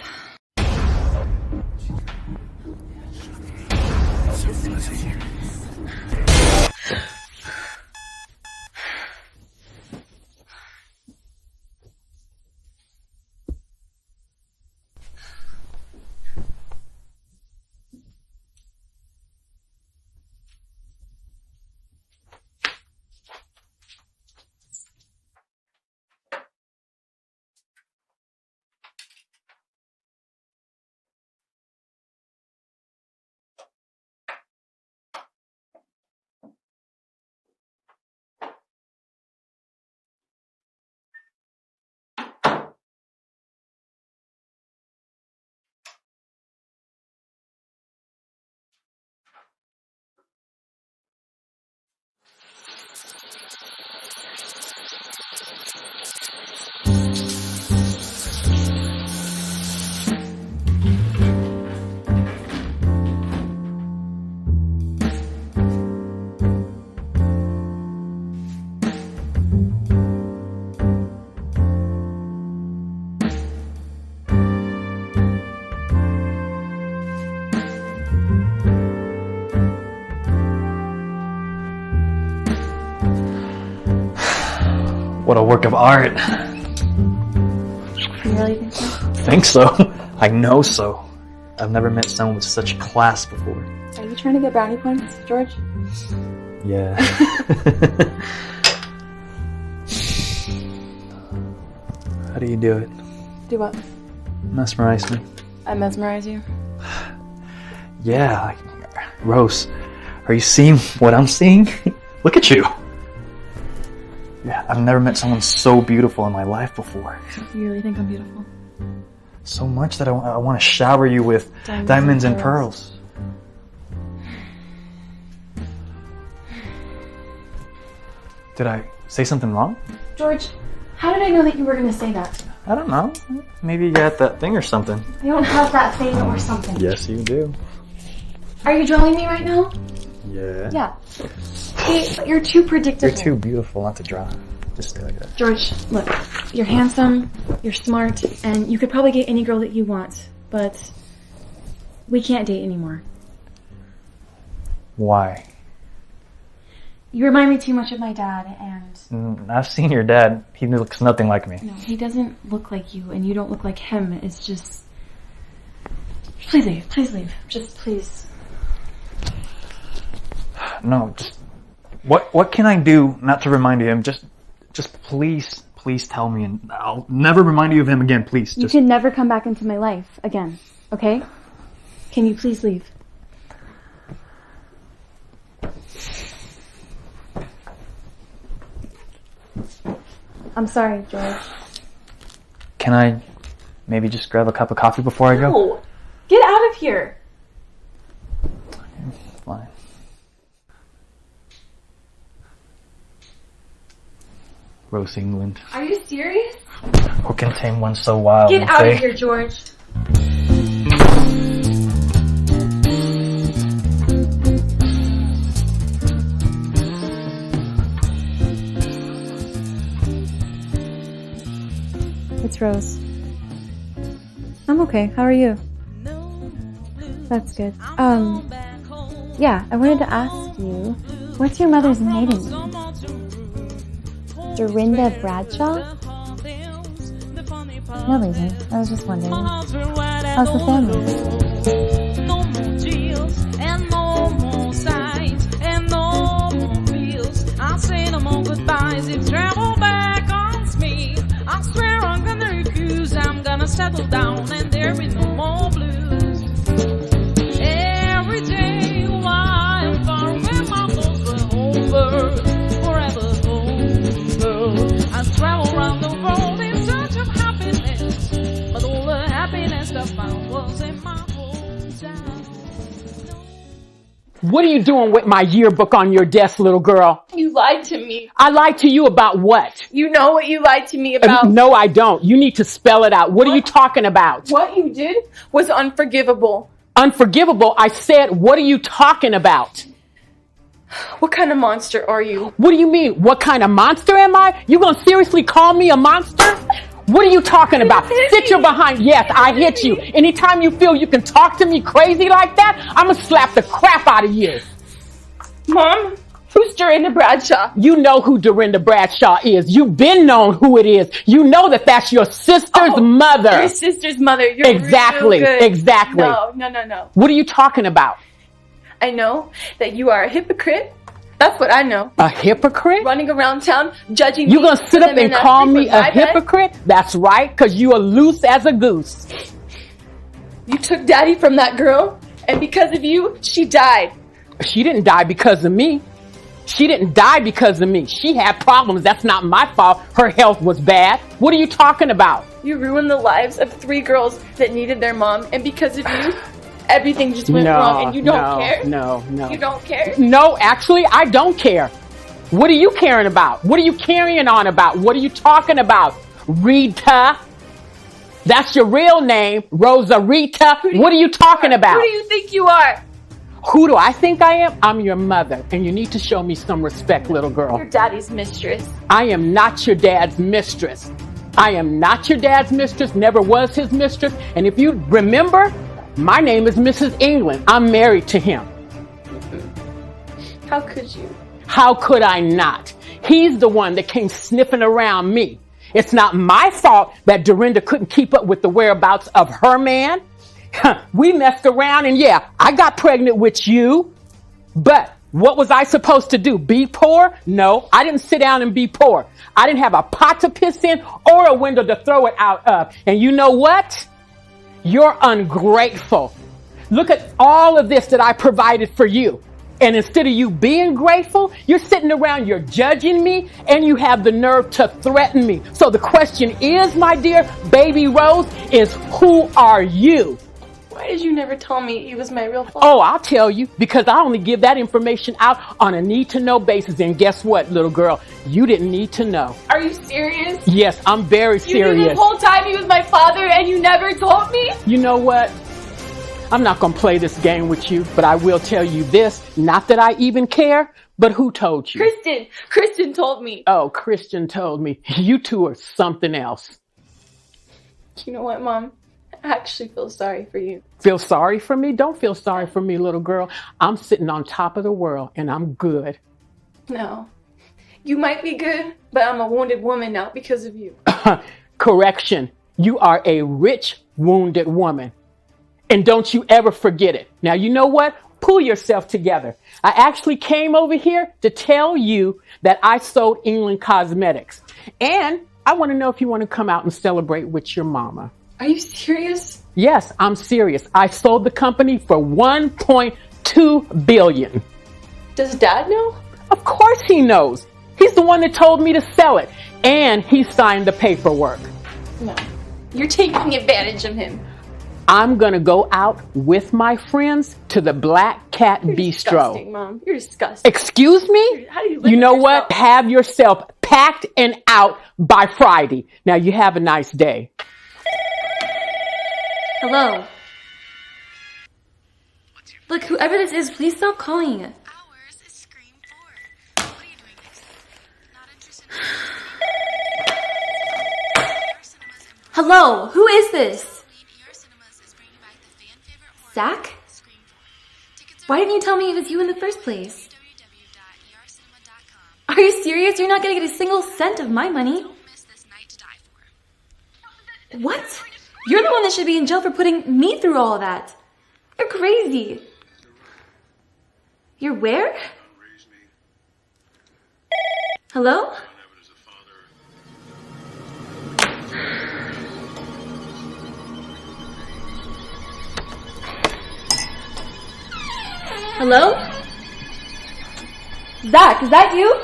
What a work of art. You really think so? Think so? I know so. I've never met someone with such class before. Are you trying to get brownie points, George? Yeah. How do you do it? Do what? Mesmerize me. I mesmerize you? Yeah. Rose, are you seeing what I'm seeing? Look at you. Yeah, I've never met someone so beautiful in my life before. You really think I'm beautiful? So much that I want to shower you with diamonds and pearls. Did I say something wrong? George, how did I know that you were going to say that? I don't know. Maybe you got that thing or something. I don't have that thing or something. Yes, you do. Are you drawing me right now? Yeah. Yeah. Hey, but you're too predictable. You're too beautiful not to draw. Just stay like that. George, look, you're handsome, you're smart, and you could probably get any girl that you want, but we can't date anymore. Why? You remind me too much of my dad, and... I've seen your dad. He looks nothing like me. No, he doesn't look like you, and you don't look like him. It's just... Please leave. Please leave. Just please. No, just... What can I do not to remind you of him? Just please tell me, and I'll never remind you of him again, please. You can never come back into my life again, okay? Can you please leave? I'm sorry, George. Can I maybe just grab a cup of coffee before I go? No! Get out of here! Fine. Rose England. Are you serious? Who can tame one so wild? Get and out fey? of here, George. It's Rose. I'm okay. How are you? That's good. Yeah, I wanted to ask you, what's your mother's maiden name? Dorinda Bradshaw? No reason. I was just wondering. How's the family? No more tears and no more sighs and no more feels. I say no more goodbyes if travel beckons me. I swear I'm gonna refuse. I'm gonna settle down and there be no more blues. Every day while I'm far away, my thoughts were over, forever over. I travel around the world in search of happiness, but all the happiness I found was in my hometown. What are you doing with my yearbook on your desk, little girl? You lied to me. I lied to you about what? You know what you lied to me about. No, I don't. You need to spell it out. What are you talking about? What you did was unforgivable. Unforgivable? I said, what are you talking about? What kind of monster are you? What do you mean? What kind of monster am I? You gonna seriously call me a monster? What are you talking about? Sit your behind. Yes, I hit you. Anytime you feel you can talk to me crazy like that, I'm gonna slap the crap out of you. Mom, who's Dorinda Bradshaw? You know who Dorinda Bradshaw is. You've been known who it is. You know that that's your sister's mother. Your sister's mother. You're Exactly, real good. exactly. No. What are you talking about? I know that you are a hypocrite. That's what I know. A hypocrite? Running around town, judging You me. gonna sit up and call me a hypocrite? hypocrite? That's right, because you are loose as a goose. You took Daddy from that girl, and because of you, she died. She didn't die because of me. She didn't die because of me. She had problems. That's not my fault. Her health was bad. What are you talking about? You ruined the lives of 3 girls that needed their mom, and because of you, everything just went wrong, and you don't care? No. You don't care? No, actually, I don't care. What are you caring about? What are you carrying on about? What are you talking about? Rita? That's your real name, Rita. What are you talking about? Who do you think you are? Who do I think I am? I'm your mother, and you need to show me some respect, little girl. Your daddy's mistress. I am not your dad's mistress. I am not your dad's mistress, never was his mistress. And if you remember, my name is Mrs. England. I'm married to him. How could you? How could I not? He's the one that came sniffing around me. It's not my fault that Dorinda couldn't keep up with the whereabouts of her man. We messed around and yeah, I got pregnant with you. But what was I supposed to do? Be poor? No, I didn't sit down and be poor. I didn't have a pot to piss in or a window to throw it out of. And you know what? You're ungrateful. Look at all of this that I provided for you. And instead of you being grateful, you're sitting around, you're judging me, and you have the nerve to threaten me. So the question is, my dear baby Rose, is who are you? Why did you never tell me it was my real fault? Oh, I'll tell you, because I only give that information out on a need-to-know basis. And guess what, little girl? You didn't need to know. Are you serious? Yes, I'm very serious. You knew this whole time he was my father and you never told me? You know what? I'm not going to play this game with you, but I will tell you this. Not that I even care, but who told you? Kristen told me. Oh, Christian told me. You two are something else. You know what, Mom? I actually feel sorry for you. Feel sorry for me? Don't feel sorry for me, little girl. I'm sitting on top of the world and I'm good. No. You might be good, but I'm a wounded woman now because of you. Correction. You are a rich, wounded woman. And don't you ever forget it. Now, you know what? Pull yourself together. I actually came over here to tell you that I sold England Cosmetics. And I want to know if you want to come out and celebrate with your mama. Are you serious? Yes, I'm serious. I sold the company for $1.2 billion. Does Dad know? Of course he knows. He's the one that told me to sell it. And he signed the paperwork. No. You're taking advantage of him. I'm going to go out with my friends to the Black Cat You're Bistro. disgusting, Mom. You're disgusting. Excuse me? How do you live You with know yourself? what? Have yourself packed and out by Friday. Now you have a nice day. Hello? Look, whoever this is, please stop calling. Hello? Who is this? Zach? Why didn't you tell me it was you in the first place? Are you serious? You're not gonna get a single cent of my money. What? You're the one that should be in jail for putting me through all of that. You're crazy. You're where? Hello? Hello? Zach, is that you?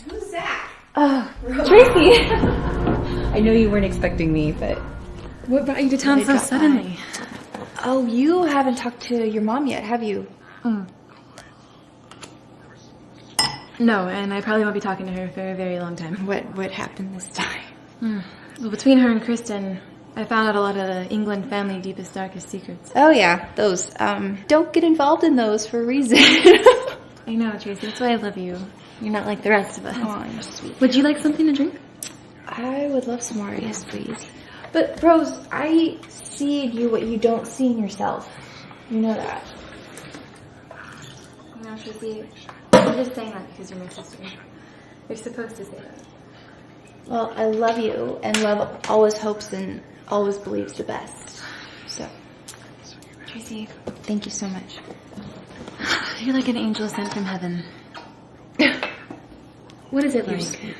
Who's Zach? Tracy. I know you weren't expecting me, but What brought you to town so suddenly? Oh, you haven't talked to your mom yet, have you? No, and I probably won't be talking to her for a very long time. What happened this time? Well, between her and Kristen, I found out a lot of the England family deepest, darkest secrets. Oh yeah, those. Don't get involved in those for a reason. I know, Tracy. That's why I love you. You're not like the rest of us. Oh, you're sweet. Would you like something to drink? I would love some more. Yes, please. But Rose, I see in you what you don't see in yourself. You know that. No, Tracy. I'm just saying that because you're my sister. You're supposed to say that. Well, I love you, and love always hopes and always believes the best. So, Tracy, thank you so much. you're like an angel sent from heaven. What is it You're like? sweet.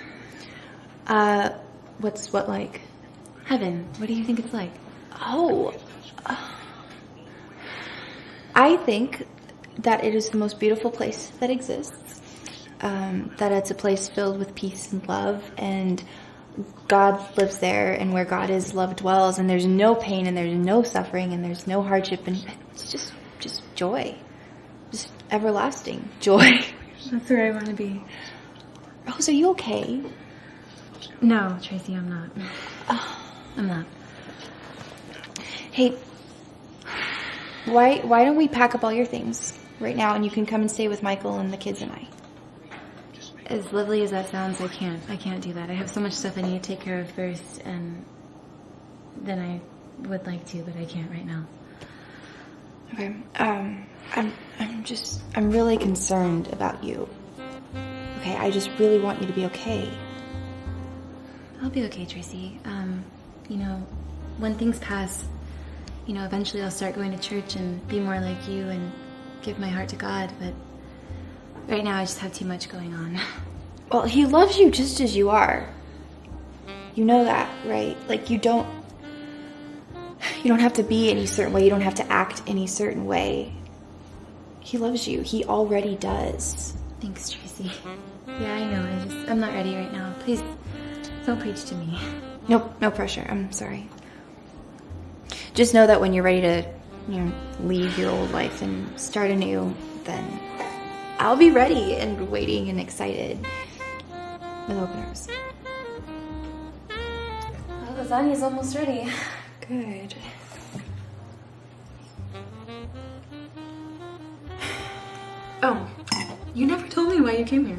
What's what like? Heaven. What do you think it's like? Oh. I think that it is the most beautiful place that exists. That it's a place filled with peace and love, and God lives there, and where God is, love dwells, and there's no pain, and there's no suffering, and there's no hardship, and it's just joy. Just everlasting joy. That's where I want to be. Rose, are you okay? No, Tracy, I'm not. I'm not. Hey, why don't we pack up all your things right now, and you can come and stay with Michael and the kids and I? As lovely as that sounds, I can't do that. I have so much stuff I need to take care of first, and then I would like to, but I can't right now. Okay. I'm really concerned about you. Okay, I just really want you to be okay. I'll be okay, Tracy. When things pass, eventually I'll start going to church and be more like you and give my heart to God, but right now I just have too much going on. Well, he loves you just as you are. You know that, right? Like, you don't have to be any certain way. You don't have to act any certain way. He loves you. He already does. Thanks, Tracy. Yeah, I know. I'm not ready right now. Please, don't preach to me. Nope, no pressure. I'm sorry. Just know that when you're ready to, leave your old life and start anew, then I'll be ready and waiting and excited with open arms. Well, lasagna's almost ready. Good. Oh, you never told me why you came here.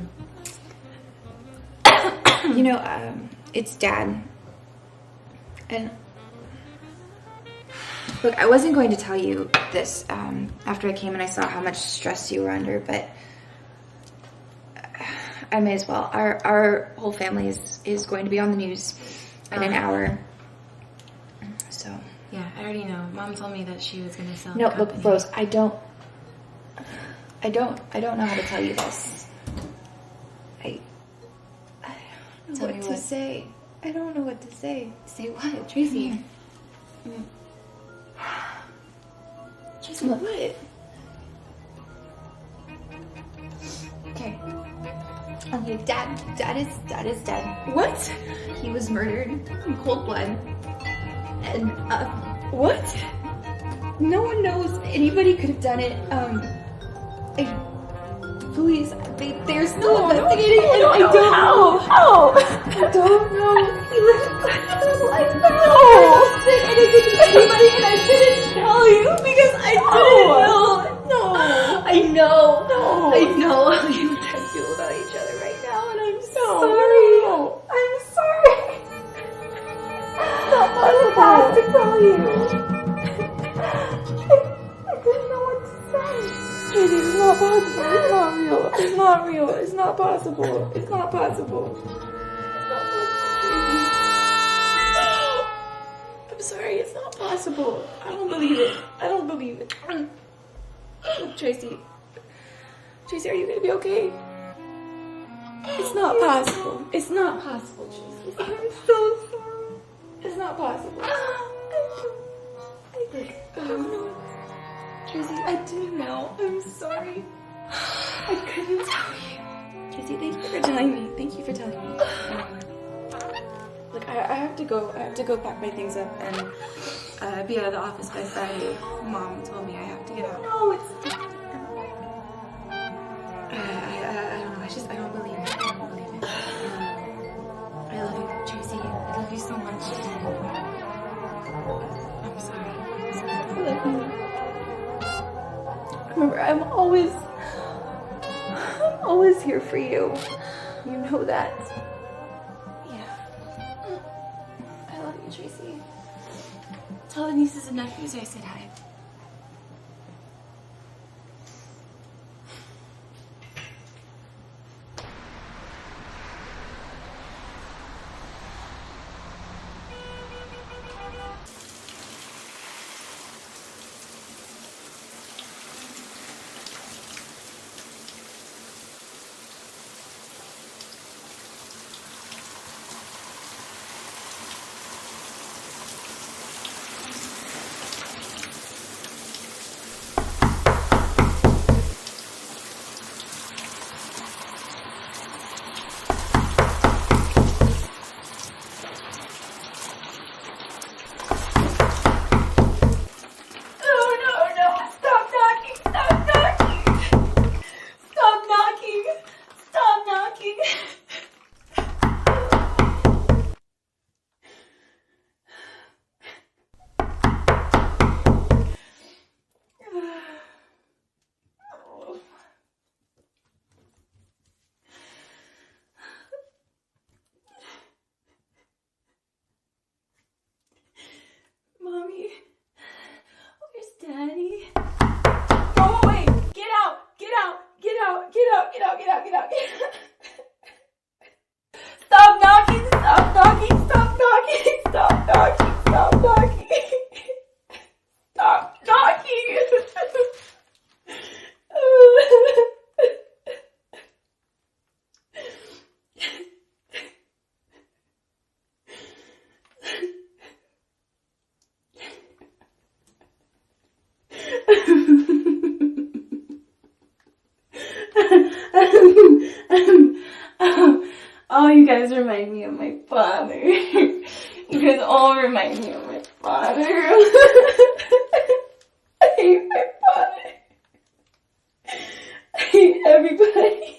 It's Dad. And look, I wasn't going to tell you this after I came and I saw how much stress you were under, but I may as well. Our whole family is going to be on the news in an hour. So yeah, I already know. Mom told me that she was going to sell. No, the look, company. Rose, I don't know how to tell you this. I don't know what to say. I don't know what to say. Say what, Tracy? Tracy, what? Okay. Okay, Dad is dead. What? He was murdered in cold blood. And, what? No one knows anybody could have done it. Police, they're still investigating. No, I don't know. How? I don't know. He lived like that. No. I didn't think anybody, and I didn't tell you because I didn't know. No. I know. No. I know how you guys feel about each other right now, and I'm sorry. No. I'm sorry. I have to call you. I didn't know what to say. Katie, it's not possible. It's not real. It's not real. It's not possible. It's not possible. It's not possible, Tracy. I'm sorry. It's not possible. I don't believe it. I don't believe it. Look, Tracy. Tracy, are you gonna be okay? It's not possible. It's not possible, Tracy. I'm so sorry. It's not possible. Tracy, I didn't know. I'm sorry. I couldn't tell you. Tracy, thank you for telling me. Thank you for telling me. Look, I have to go. I have to go pack my things up and be out of the office by Friday. Mom told me I have to get out. No, it's I don't know. I don't believe it. I don't believe it. I love you, Tracy. I love you so much. I'm sorry. I love you. Remember, I'm always here for you. You know that. Yeah. I love you, Tracy. Tell the nieces and nephews I said hi. Oh, you guys remind me of my father. You guys all remind me of my father. I hate my father. I hate everybody.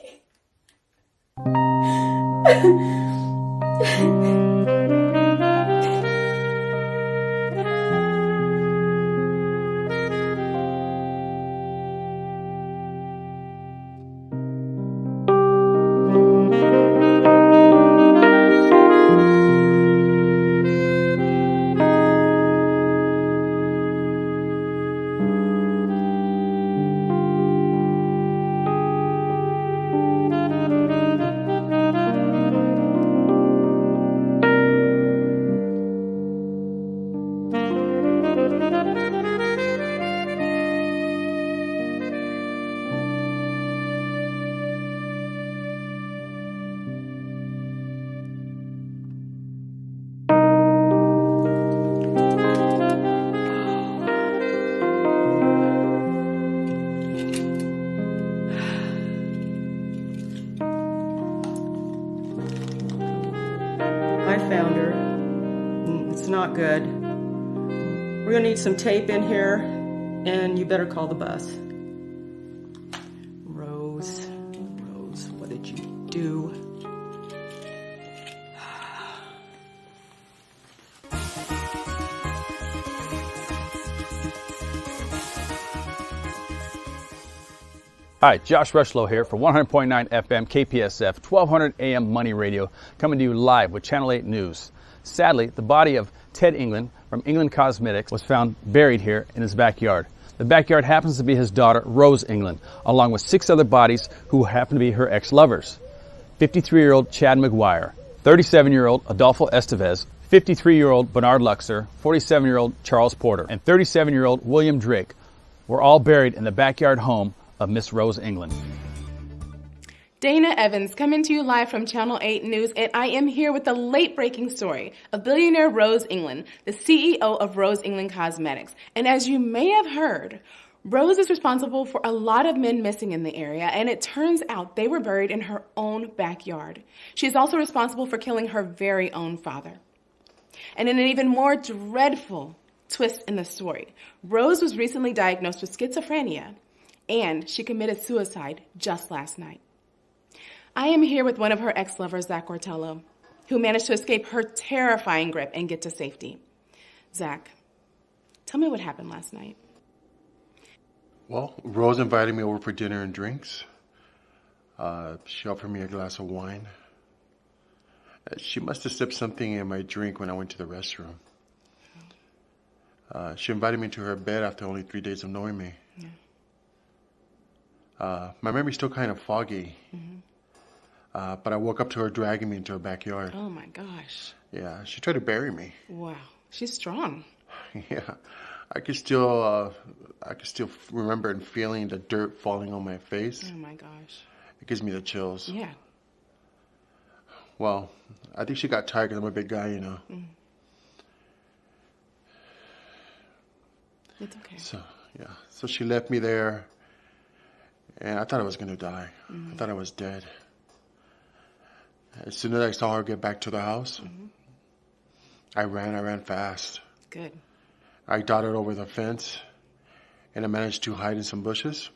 found her. It's not good. We're gonna need some tape in here, and you better call the bus. Rose, what did you do? Hi, Josh Rushlow here for 100.9 FM KPSF 1200 AM Money Radio, coming to you live with Channel 8 News. Sadly, the body of Ted England from England Cosmetics was found buried here in his backyard. The backyard happens to be his daughter, Rose England, along with 6 other bodies who happen to be her ex-lovers. 53-year-old Chad McGuire, 37-year-old Adolfo Estevez, 53-year-old Bernard Luxer, 47-year-old Charles Porter, and 37-year-old William Drake were all buried in the backyard home of Miss Rose England. Dana Evans coming to you live from Channel 8 News, and I am here with the late-breaking story of billionaire Rose England, the CEO of Rose England Cosmetics. And as you may have heard, Rose is responsible for a lot of men missing in the area, and it turns out they were buried in her own backyard. She is also responsible for killing her very own father. And in an even more dreadful twist in the story, Rose was recently diagnosed with schizophrenia, and she committed suicide just last night. I am here with one of her ex-lovers, Zach Ortello, who managed to escape her terrifying grip and get to safety. Zach, tell me what happened last night. Well, Rose invited me over for dinner and drinks. She offered me a glass of wine. She must have sipped something in my drink when I went to the restroom. She invited me to her bed after only 3 days of knowing me. Yeah. My memory's still kind of foggy. But I woke up to her dragging me into her backyard. Oh my gosh. Yeah, she tried to bury me. Wow, she's strong. Yeah, I could still remember and feeling the dirt falling on my face. Oh my gosh. It gives me the chills. Yeah. Well, I think she got tired because I'm a big guy, you know. It's okay. So she left me there, and I thought I was going to die. I thought I was dead. As soon as I saw her get back to the house, I ran fast. Good. I darted over the fence, and I managed to hide in some bushes.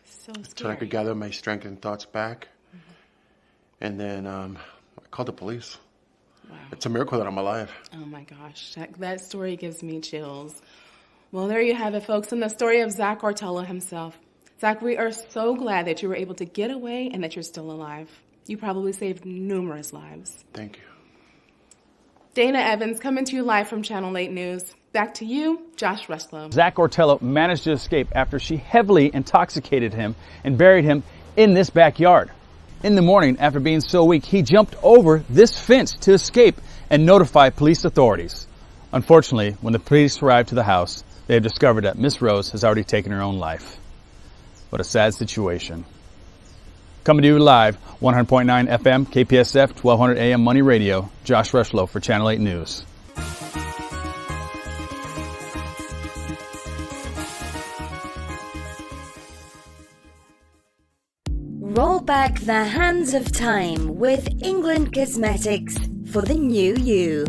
So Until I scary. could gather my strength and thoughts back. And then I called the police. Wow. It's a miracle that I'm alive. Oh my gosh, that story gives me chills. Well, there you have it, folks, and the story of Zach Ortello himself. Zach, we are so glad that you were able to get away and that you're still alive. You probably saved numerous lives. Thank you. Dana Evans coming to you live from Channel 8 News. Back to you, Josh Rushlow. Zach Ortello managed to escape after she heavily intoxicated him and buried him in this backyard. In the morning, after being so weak, he jumped over this fence to escape and notify police authorities. Unfortunately, when the police arrived to the house, they have discovered that Miss Rose has already taken her own life. What a sad situation. Coming to you live, 100.9 FM, KPSF, 1200 AM Money Radio, Josh Rushlow for Channel 8 News. Roll back the hands of time with England Cosmetics for the new you.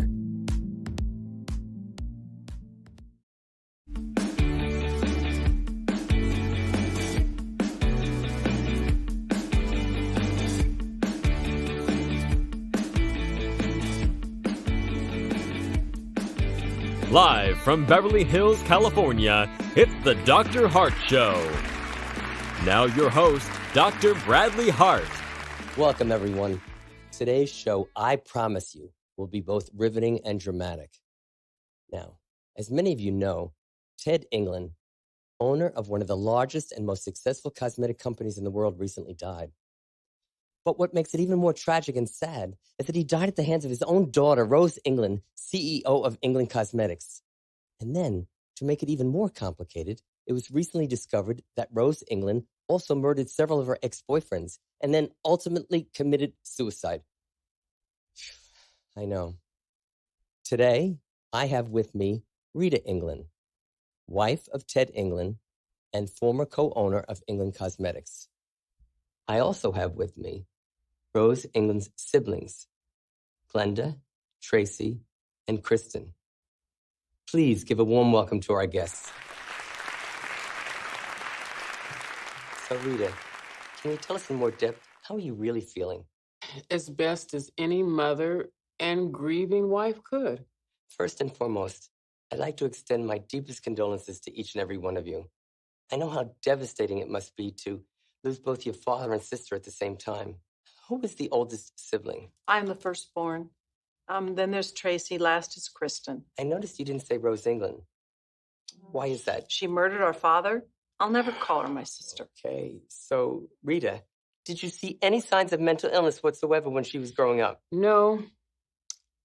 Live from Beverly Hills, California, it's the Dr. Hart Show. Now your host, Dr. Bradley Hart. Welcome, everyone. Today's show, I promise you, will be both riveting and dramatic. Now, as many of you know, Ted England, owner of one of the largest and most successful cosmetic companies in the world, recently died. But what makes it even more tragic and sad is that he died at the hands of his own daughter, Rose England, CEO of England Cosmetics. And then, to make it even more complicated, it was recently discovered that Rose England also murdered several of her ex-boyfriends and then ultimately committed suicide. I know. Today, I have with me Rita England, wife of Ted England and former co-owner of England Cosmetics. I also have with me Rose England's siblings, Glenda, Tracy, and Kristen. Please give a warm welcome to our guests. So, Rita, can you tell us in more depth, how are you really feeling? As best as any mother and grieving wife could. First and foremost, I'd like to extend my deepest condolences to each and every one of you. I know how devastating it must be to lose both your father and sister at the same time. Who was the oldest sibling? I'm the firstborn. Then there's Tracy. Last is Kristen. I noticed you didn't say Rose England. Why is that? She murdered our father. I'll never call her my sister. Okay, so Rita, did you see any signs of mental illness whatsoever when she was growing up? No,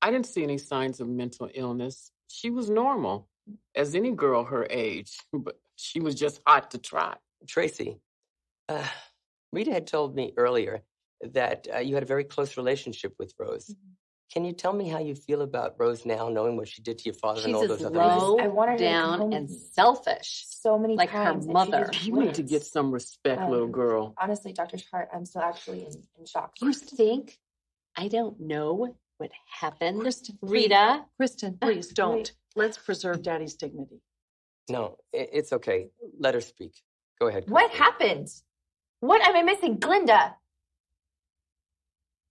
I didn't see any signs of mental illness. She was normal, as any girl her age, but she was just hot to trot. Tracy, Rita had told me earlier that you had a very close relationship with Rose. Mm-hmm. Can you tell me how you feel about Rose now, knowing what she did to your father and all those other low, I wanted her to come down, home and selfish. so many like times. her mother. You need to get some respect, little girl. Honestly, Dr. Hart, I'm still actually in shock. You think I don't know what happened? Kristen, Rita. Kristen, please don't. Let's preserve Daddy's dignity. No, it's okay. Let her speak. Go ahead. What happened? What am I missing? Glinda!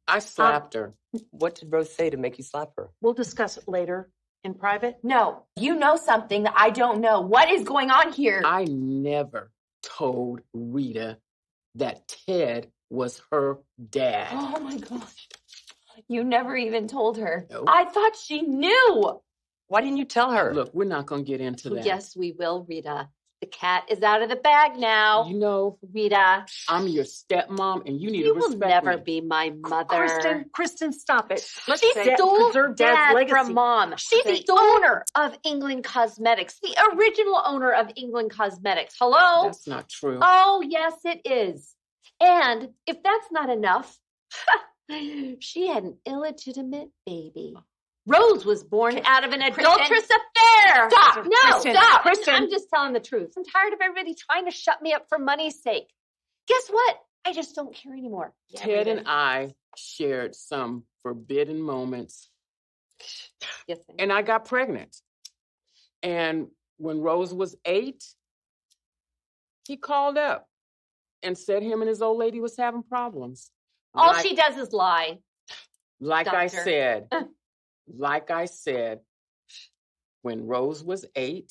I slapped her. What did Rose say to make you slap her? We'll discuss it later in private. No, you know something that I don't know. What is going on here? I never told Rita that Ted was her dad. Oh my gosh. You never even told her. Nope. I thought she knew. Why didn't you tell her? Look, we're not going to get into that. Yes, we will, Rita. The cat is out of the bag now. You know, Rita. I'm your stepmom, and you need You to will respect never me. be my mother. Kristen, stop it. Let's She say stole preserve Dad Dad's legacy. from Mom. She's the owner of England Cosmetics, the original owner of England Cosmetics. Hello? That's not true. Oh, yes, it is. And if that's not enough, she had an illegitimate baby. Rose was born out of an adulterous affair. Stop. No, Kristen, stop. Kristen. I'm just telling the truth. I'm tired of everybody trying to shut me up for money's sake. Guess what? I just don't care anymore. Ted and I shared some forbidden moments. Yes, and I got pregnant. And when Rose was 8, he called up and said him and his old lady was having problems. All she does is lie. Like I Doctor. said, when Rose was 8,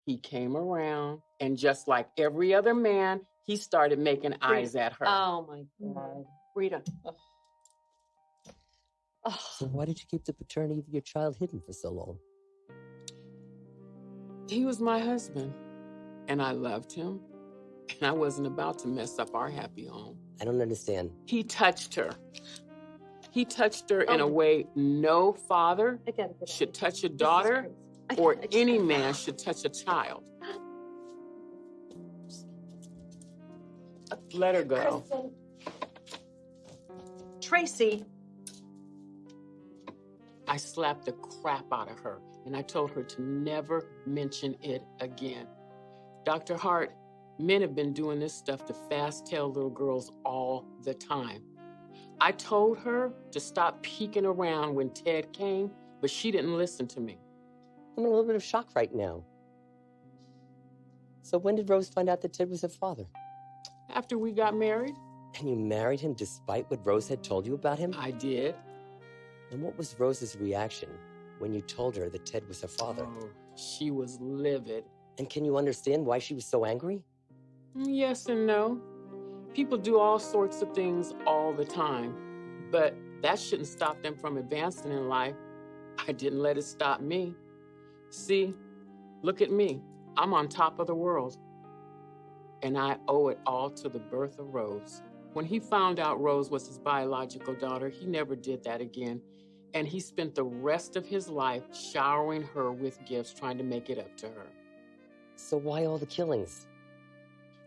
he came around, and just like every other man, he started making eyes at her. Oh my God. Rita. So why did you keep the paternity of your child hidden for so long? He was my husband, and I loved him, and I wasn't about to mess up our happy home. I don't understand. He touched her. He touched her in a way no father should touch a daughter or any man should touch a child. Let her go. Tracy. I slapped the crap out of her, and I told her to never mention it again. Dr. Hart, men have been doing this stuff to fast-tail little girls all the time. I told her to stop peeking around when Ted came, but she didn't listen to me. I'm in a little bit of shock right now. So when did Rose find out that Ted was her father? After we got married. And you married him despite what Rose had told you about him? I did. And what was Rose's reaction when you told her that Ted was her father? Oh, she was livid. And can you understand why she was so angry? Yes and no. People do all sorts of things all the time, but that shouldn't stop them from advancing in life. I didn't let it stop me. See, look at me. I'm on top of the world. And I owe it all to the birth of Rose. When he found out Rose was his biological daughter, he never did that again. And he spent the rest of his life showering her with gifts, trying to make it up to her. So why all the killings?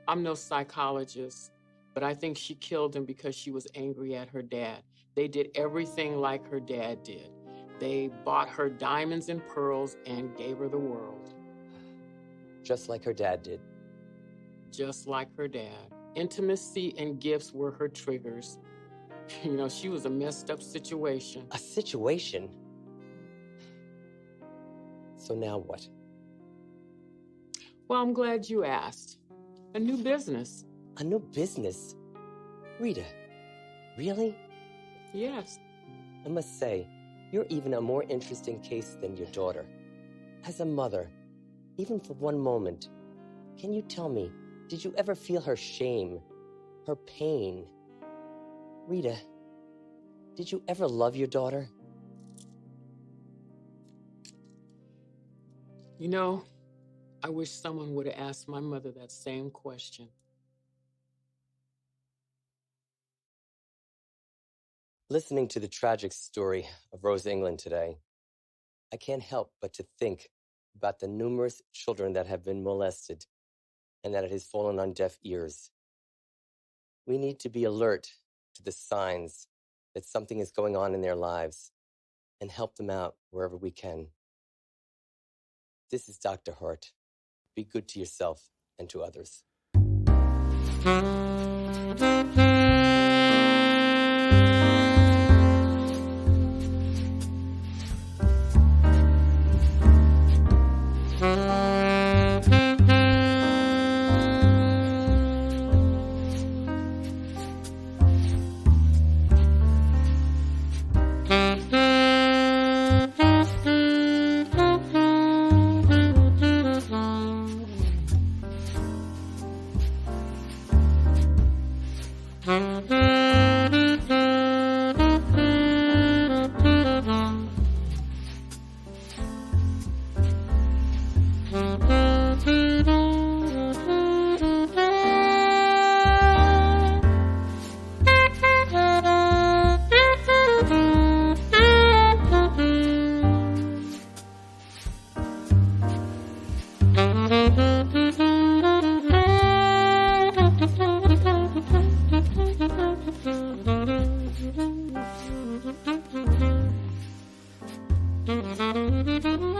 I'm no psychologist, but I think she killed him because she was angry at her dad. They did everything like her dad did. They bought her diamonds and pearls and gave her the world. Just like her dad did. Just like her dad. Intimacy and gifts were her triggers. You know, she was a messed up situation. A situation? So now what? Well, I'm glad you asked. A new business. A new business? Rita, really? Yes. I must say, you're even a more interesting case than your daughter. As a mother, even for one moment, can you tell me, did you ever feel her shame, her pain? Rita, did you ever love your daughter? You know, I wish someone would have asked my mother that same question. Listening to the tragic story of Rose England today, I can't help but to think about the numerous children that have been molested and that it has fallen on deaf ears. We need to be alert to the signs that something is going on in their lives and help them out wherever we can. This is Dr. Hart. Be good to yourself and to others. Mm-hmm.